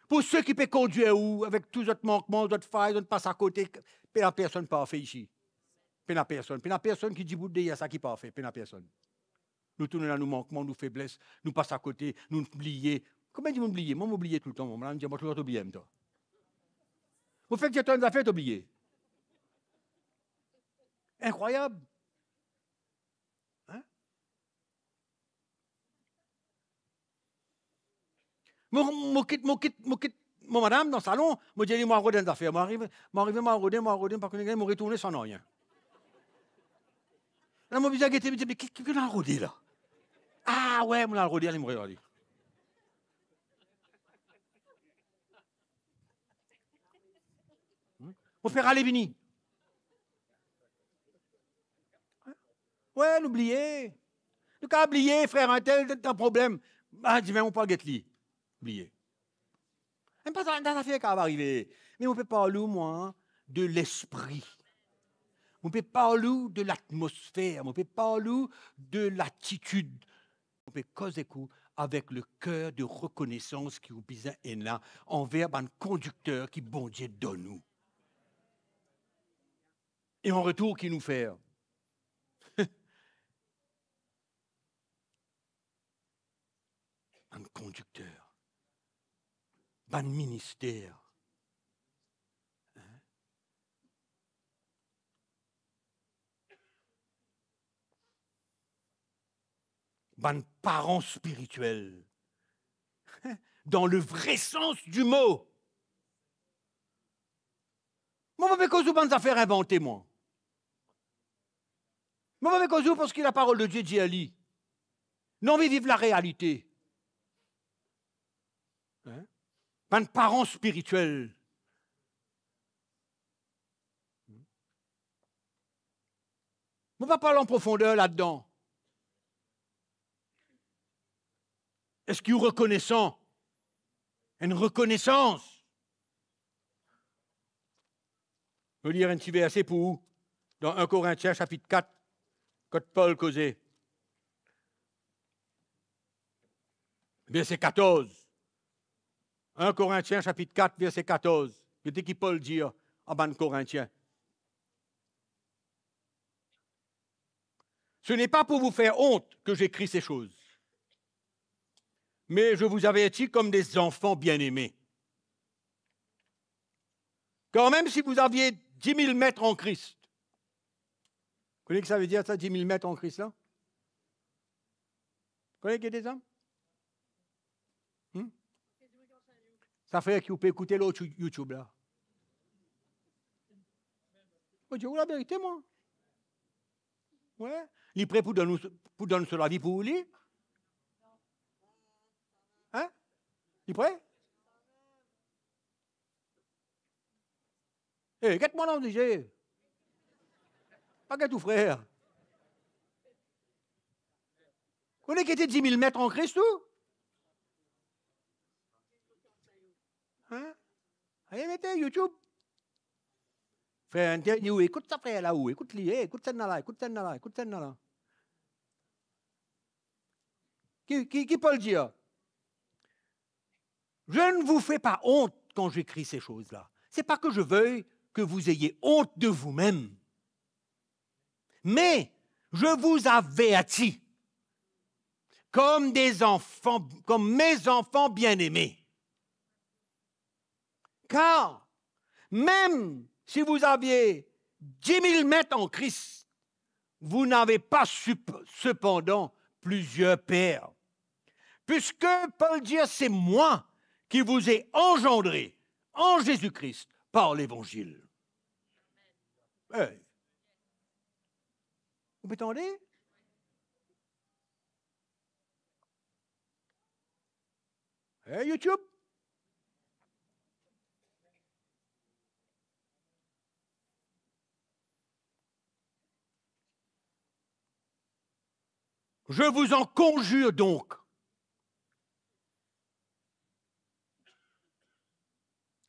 Pour ceux qui peuvent conduire où, avec tous autres manquements, d'autres failles, d'autres passes à côté, puis la personne parfait ici. Puis la personne qui dit vous il y a ça qui est parfait, puis la personne. Nous tournons là, nous manquements, nous faiblesses, nous passons à côté, nous oublions. Comment dit m'oublier? Moi, m'oublier tout le temps. Moi, je vais t'oublier, toi. Vous faites que tu as une affaire t'oublier. Incroyable. Hein? Mon madame dans le salon, me dit, moi, rodin d'affaires. Moi, arrive, par contre, je retourner sans rien. Là, mon visage était, mais qu'est-ce qu'on a rodé là? Ah ouais, on a rodé, allez me regarder. On fait râler Vini. Ouais, l'oublier. Le cas oublié, frère, un tel, un problème. Ah, dis, mais on peut pas guetter. Oublier. Même pas dans l'affaire qui va arriver. Mais on peut parler, moi, de l'esprit. On peut parler de l'atmosphère. On peut parler de l'attitude. On peut causer avec le cœur de reconnaissance qui vous est là envers un conducteur qui, bon Dieu, donne nous. Et en retour, qui nous fait? Un conducteur, un ministère. Un parent spirituel, dans le vrai sens du mot. Moi, je vais causer des affaires inventées, moi. Moi, je vais causer parce que la parole de Dieu dit à lui. Non, mais vive la réalité. Un parent spirituel. On ne va pas parler en profondeur là-dedans. Est-ce qu'il y a reconnaissant? Une reconnaissance. Je vais lire un petit verset pour vous, dans 1 Corinthiens chapitre 4, quand Paul causait. Verset 14. 1 Corinthiens chapitre 4, verset 14. Qu'est-ce que Paul dit en bas de Corinthiens? Ce n'est pas pour vous faire honte que j'écris ces choses, mais je vous avertis comme des enfants bien-aimés. Car même si vous aviez 10 000 mètres en Christ, vous connaissez ce que ça veut dire, ça, 10 000 mètres en Christ, là? Vous connaissez qu'il y a des hommes? Ça fait que vous pouvez écouter l'autre YouTube, là. Je dis, la vérité, moi. Ouais. Il est prêt pour donner sur la vie pour vous lire? Hein? Il est prêt? Eh, qu'est-ce-moi dans le DJ? Pas qu'à tout frère. Vous connaissez qu'il était 10 000 mètres en Christ, tout? Hein? Allez, mettez YouTube. Frère interview, écoute ça, frère, là-haut, écoute-lui, écoute celle-là, écoute celle-là, écoute celle-là. Qui peut le dire? Je ne vous fais pas honte quand j'écris ces choses-là. Ce n'est pas que je veuille que vous ayez honte de vous-même. Mais je vous avertis, comme des enfants, comme mes enfants bien-aimés. Car même si vous aviez 10 000 mètres en Christ, vous n'avez pas cependant plusieurs pères. Puisque Paul dit, c'est moi qui vous ai engendré en Jésus-Christ par l'Évangile. Hey. Vous m'entendez? Hey, YouTube? Je vous en conjure donc.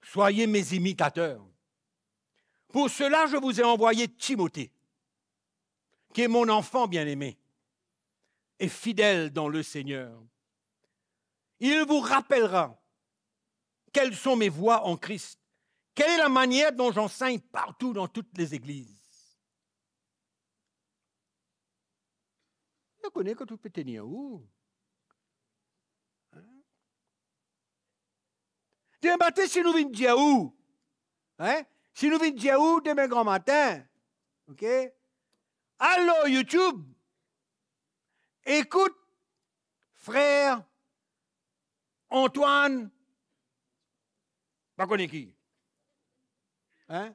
Soyez mes imitateurs. Pour cela, je vous ai envoyé Timothée, qui est mon enfant bien-aimé et fidèle dans le Seigneur. Il vous rappellera quelles sont mes voies en Christ, quelle est la manière dont j'enseigne partout dans toutes les églises. Je connais que tu peux tenir où? Demain matin, si nous venons dire où? Hein? Si nous venons dire où demain grand matin? OK? Allô, YouTube? Écoute, frère Antoine, pas connais qui? Hein?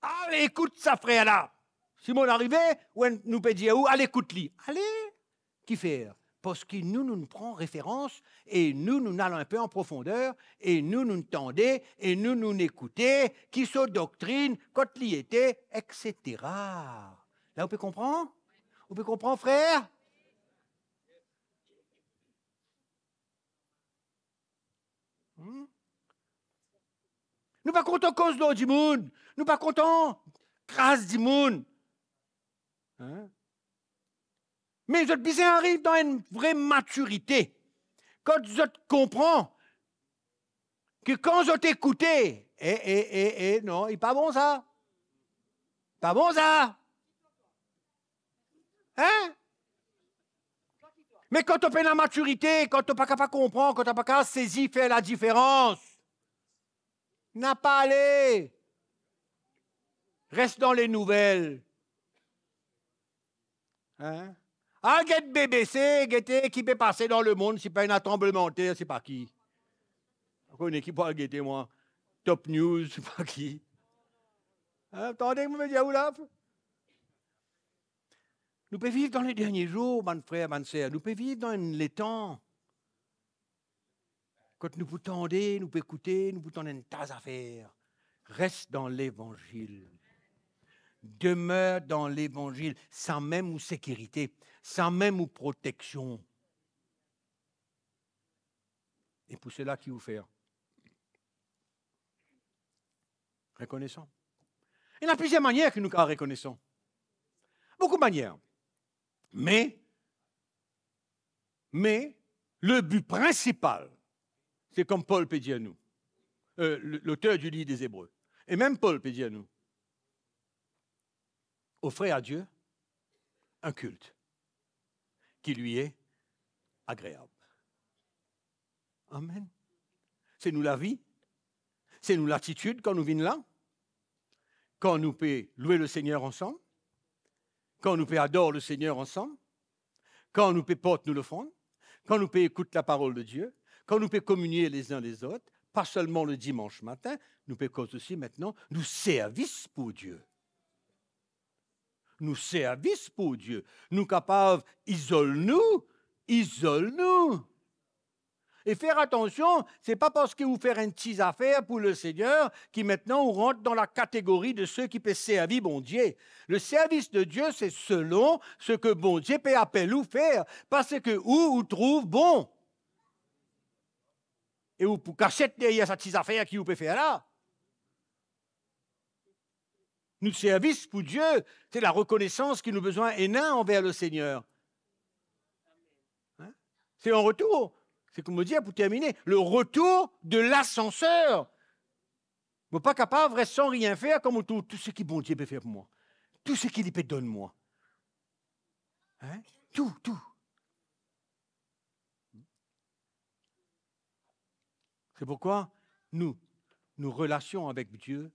Allez, écoute ça, frère là. Si mon arrivé, nous peut dire où? Allez, écoute-lui. Allez, qui faire? Parce que nous prenons référence et nous allons un peu en profondeur et nous tendons et nous écoutons, qui sont doctrine, quand l'y était, etc. Là, vous pouvez comprendre? Vous pouvez comprendre, frère? Nous pas contents cause de du monde. Nous pas contents grâce du monde. Hein? Mais je te arrive dans une vraie maturité. Quand je te comprends que quand je t'écoute, non, il n'est pas bon ça. Pas bon ça. Hein? Mais quand tu as la maturité, quand tu n'es pas capable de comprendre, quand tu n'es pas capable de saisir, faire la différence, n'a pas allé. Reste dans les nouvelles. Hein? Ah, get BBC, guetter qui peut passer dans le monde, c'est pas un tremblement de terre, c'est pas qui. On connaît qui peut guetter, moi. Top News, c'est pas qui. Hein, attendez, vous me dites où là? Nous pouvons vivre dans les derniers jours, mon frère, mon sœur. Nous pouvons vivre dans les temps. Quand nous pouvons tendre, nous pouvons écouter, nous pouvons tendre une tasse à faire. Reste dans l'évangile. demeure dans l'Évangile, sans même ou sécurité, sans même ou protection. Et pour cela, qui vous fait? Reconnaissant. Il y a plusieurs manières que nous reconnaissons. Beaucoup de manières. Mais le but principal, c'est comme Paul peut dire à nous, l'auteur du livre des Hébreux, et même Paul peut dire à nous, offrez à Dieu un culte qui lui est agréable. Amen. C'est nous la vie, c'est nous l'attitude quand nous venons là, quand nous pouvons louer le Seigneur ensemble, quand nous pouvons adorer le Seigneur ensemble, quand nous pouvons porter nous l'offrande, quand nous pouvons écouter la parole de Dieu, quand nous pouvons communier les uns les autres, pas seulement le dimanche matin, nous pouvons aussi maintenant nous servir pour Dieu. Nous servir pour Dieu. Nous capables, isole-nous. Et faire attention, ce n'est pas parce que vous faites une petite affaire pour le Seigneur qui maintenant on rentre dans la catégorie de ceux qui peuvent servir bon Dieu. Le service de Dieu, c'est selon ce que bon Dieu peut appeler ou faire, parce que où trouve bon. Et vous pour cacher derrière cette petite affaire qui vous peut faire là. Nous service pour Dieu, c'est la reconnaissance que nous avons besoin énorme envers le Seigneur. Hein? C'est un retour. C'est comme dire, pour terminer, le retour de l'ascenseur. Vous n'êtes pas capable de rester sans rien faire comme tout ce que bon Dieu peut faire pour moi. Tout ce qu'il peut donner moi. Hein? Tout. C'est pourquoi nous relations avec Dieu,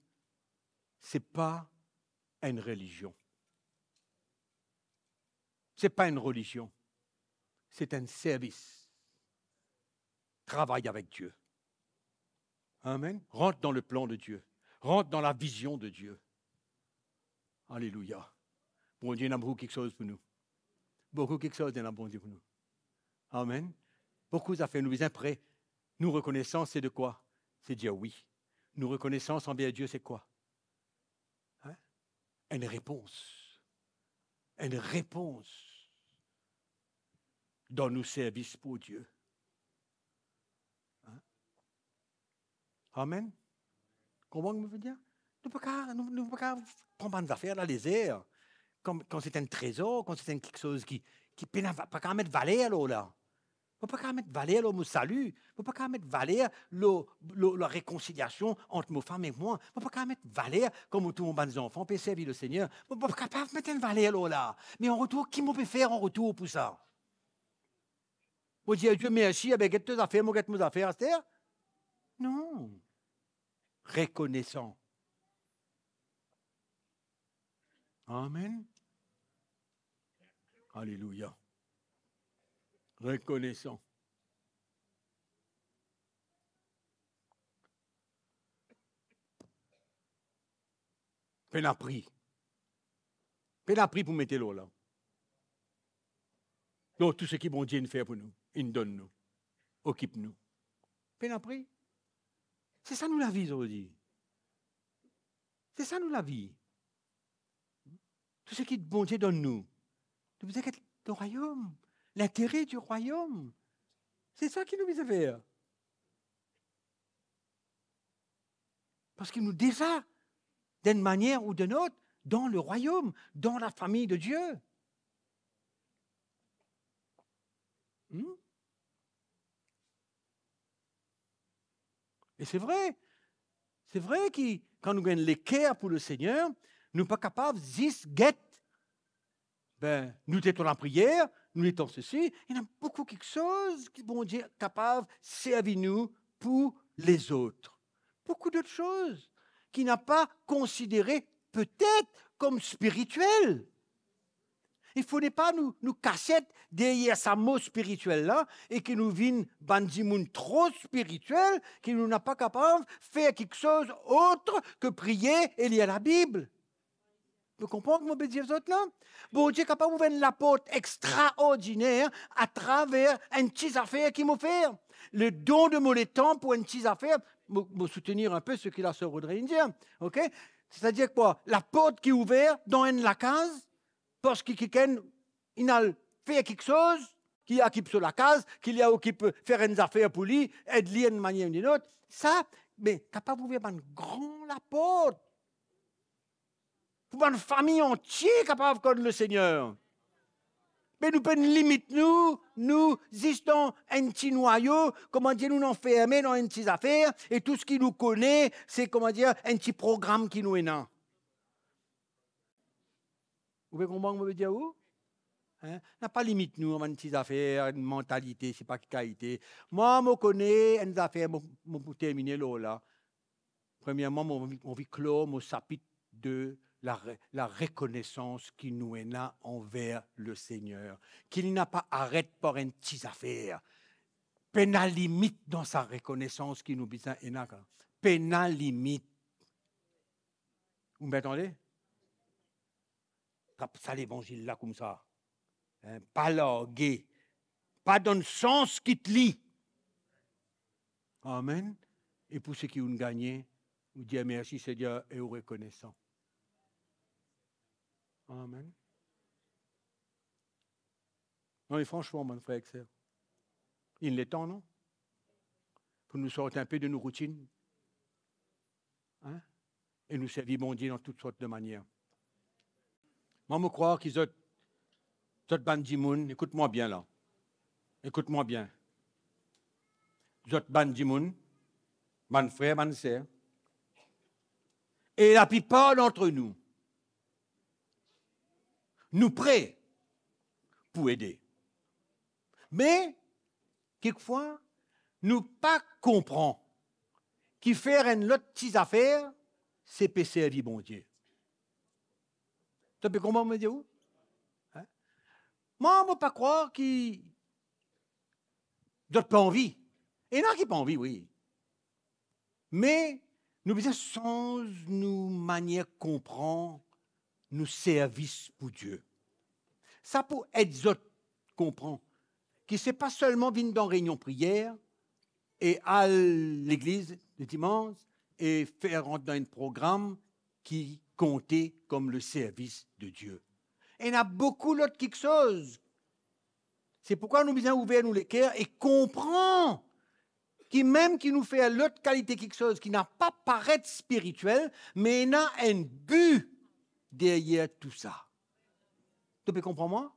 ce n'est pas une religion. Ce n'est pas une religion. C'est un service. Travaille avec Dieu. Amen. Rentre dans le plan de Dieu. Rentre dans la vision de Dieu. Alléluia. Bon Dieu, il y a beaucoup quelque chose pour nous. Beaucoup quelque chose, il y a bon Dieu pour nous. Amen. Beaucoup d'affaires, nous sommes prêts. Nous reconnaissons, c'est de quoi? C'est dire oui. Nous reconnaissance envers Dieu, c'est quoi? Hein? Une réponse. Une réponse dans nos services pour Dieu. Amen. Comment vous veux dire? Nous ne pouvons pas prendre des affaires dans les airs. Quand c'est un trésor, quand c'est quelque chose qui ne peut pas mettre valeur là. Ne peut pas mettre valeur le salut. Ne peut pas mettre valeur la réconciliation entre mes femmes et moi. Ne peut pas mettre valeur comme tous mes enfants peuvent servir le Seigneur. Ne peut pas mettre une valeur là. Mais en retour, qui peut faire en retour pour ça? Vous dites Dieu merci avec tes affaires, moi mes affaires à terre? Non. Reconnaissant. Amen. Alléluia. Reconnaissant. Peine à prix. Peine à prix pour mettre l'eau là. Donc tout ce qui bon Dieu fait pour nous, il nous donne nous. Occupe-nous. Peine à prix. C'est ça nous la vie aujourd'hui. C'est ça nous la vie. Tout ce qui bon Dieu donne nous. Nous faisons le royaume, l'intérêt du royaume. C'est ça qui nous vise à faire. Parce qu'il nous désire d'une manière ou d'une autre dans le royaume, dans la famille de Dieu. Et c'est vrai que quand nous gagnons l'équerre pour le Seigneur, nous ne sommes pas capables de dire, nous étions en prière, nous étions ceci. Il y a beaucoup quelque chose qui bon Dieu est capable de servir nous pour les autres. Beaucoup d'autres choses qu'il n'a pas considérées peut-être comme spirituelles. Il ne faudrait pas nous casser derrière ce mot spirituel-là et que nous vînes bandimoun trop spirituel, que nous n'a pas capable de faire quelque chose autre que prier et lire la Bible. Vous comprenez mon petit autres là? Bon Dieu est capable de faire une apôtre extraordinaire à travers une petite affaire qu'il m'a fait. Le don de mon temps pour une petite affaire, me soutenir un peu ce qu'il a sur Audrey Indien. OK? C'est-à-dire quoi? La porte qui est ouverte dans la case, parce que quelqu'un il a fait quelque chose, qui occupe sur la case, qu'il y a qui peut faire une affaire pour lui, aider d'une manière ou d'une autre. Ça, mais capable d'ouvrir une grande la porte. Pour une famille entière capable de connaître le Seigneur. Mais nous pouvons limiter nous existons un petit noyau, comment dire, nous nous enfermer dans une petite affaire, et tout ce qui nous connaît, c'est, comment dire, un petit programme qui nous est là. Vous pouvez comprendre ce que je veux dire où? Hein? N'a pas limite nous dans une petite affaire, une mentalité, c'est pas qualité. Moi, je connais une affaire, pour terminer là. Premièrement, on vit clore mon chapitre 2. La reconnaissance qui nous est là envers le Seigneur, qu'il n'a pas arrêté par une petite affaire. Pénal limite dans sa reconnaissance qui nous besoin est là. Pénal limite. Vous m'entendez? Ça l'évangile là comme ça. Hein? Pas largué. Pas dans le sens qui te lie. Amen. Et pour ceux qui ont gagné, vous dire merci Seigneur et reconnaissant. Amen. Non, mais franchement, mon frère et sœur, il est temps, non? Pour nous sortir un peu de nos routines. Hein? Et nous servir mon Dieu dans toutes sortes de manières. Moi, je crois qu'ils ont bandimoun, écoute-moi bien là. Écoute-moi bien. Ils ont bandimoun, mon frère, mon sœur. Et la plupart d'entre nous, nous prêts pour aider. Mais, quelquefois, nous pas comprenons qu'il faire une autre petite affaire, c'est pécher à vie, bon Dieu. Tu peux comprendre me dire où? Hein? Moi, je ne peux pas croire qu'ils n'ont pas envie. Et il y en a qui n'ont pas envie, oui. Mais, nous besoin sans nous manière comprendre nos services pour Dieu. Ça pour être autres comprend que ce n'est pas seulement venir dans réunion prière et à l'église le dimanche et faire rentrer dans un programme qui comptait comme le service de Dieu. Et il y a beaucoup d'autres quelque chose. C'est pourquoi nous devons ouvrir nous les cœurs et comprendre qui même qui nous fait l'autre qualité quelque chose qui n'a pas paraître spirituel, mais il a un but derrière tout ça. Tu peux comprendre moi?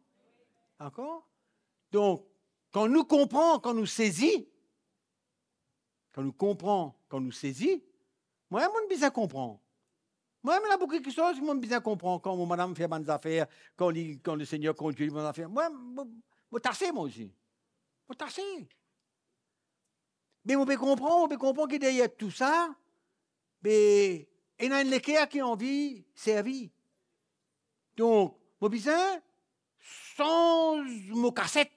D'accord? Donc, quand nous comprenons, quand nous saisissons, quand nous saisissons, moi, je besoin comprendre. Moi, il y a beaucoup de choses que je besoin comprendre. Quand madame fait bonnes affaires, quand le Seigneur conduit bonnes affaires, moi, je tasser moi aussi. Je tasser. Mais on peut comprendre que derrière tout ça, mais il y a une équerre qui a envie de servir. Donc, je besoin, sans mon cassette,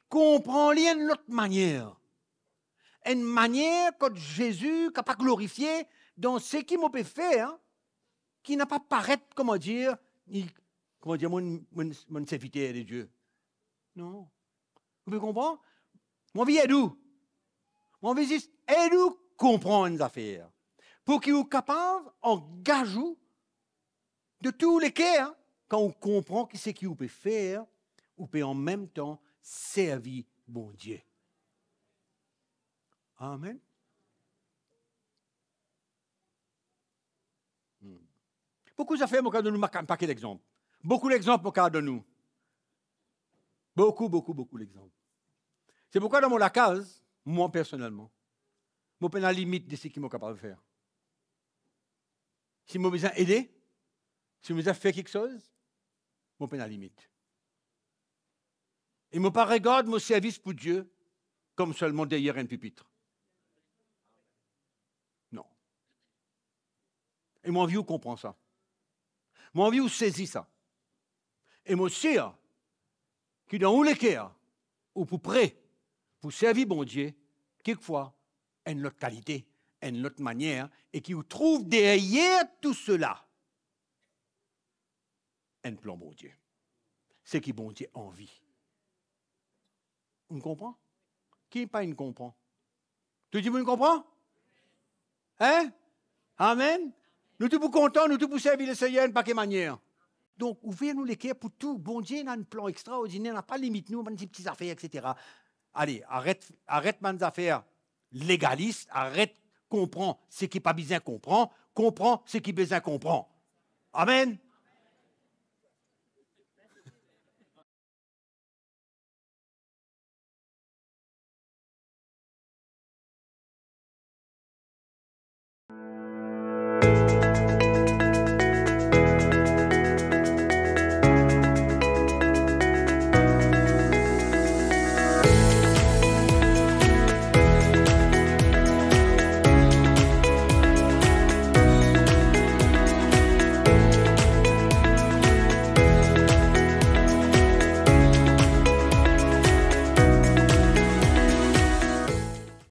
comprendre d'une autre manière. Une manière que Jésus n'a pas glorifié dans ce qu'il m'a fait, hein, qui n'a pas paraître, comment dire, mon serviteur de Dieu. Non. Vous pouvez comprendre? Mon vie est d'où? Mon vie juste est d'où comprendre les affaires. Pour qu'il soit capable, en gajou, de tous les cas, hein, quand on comprend ce qu'il peut faire, on peut en même temps servir bon Dieu. Amen. Beaucoup d'affaires, mon cas de nous, un paquet d'exemples. Beaucoup d'exemples, mon cas de nous. Beaucoup d'exemples. C'est pourquoi dans mon case, moi personnellement, je suis à la limite de ce qu'il est capable de faire. Si je besoin d'aider, si je besoin de faire quelque chose, je suis à la limite. Et je ne pas regarde mon service pour Dieu comme seulement derrière un pupitre. Non. Et mon vie, comprend ça. Mon vie, saisit ça. Et mon sûr que dans tous les cas, ou pour près, pour servir bon Dieu, quelquefois, une autre qualité, une autre manière, et qui vous trouve derrière tout cela un plan bon Dieu. C'est qui bon Dieu envie. On comprend? Qui pas ne comprend? Tu dis, vous ne comprend? Hein? Amen. Nous tous contents, nous tous servir le Seigneur, pas quelle manière. Donc, ouvrez-nous les cœurs pour tout. Bon Dieu, il a un plan extraordinaire, il n'a pas de limite, nous, on a des petites affaires, etc. Allez, arrête mes affaires légalistes, arrête, comprends ce qui n'est pas besoin comprend ce qui besoin comprend. Amen.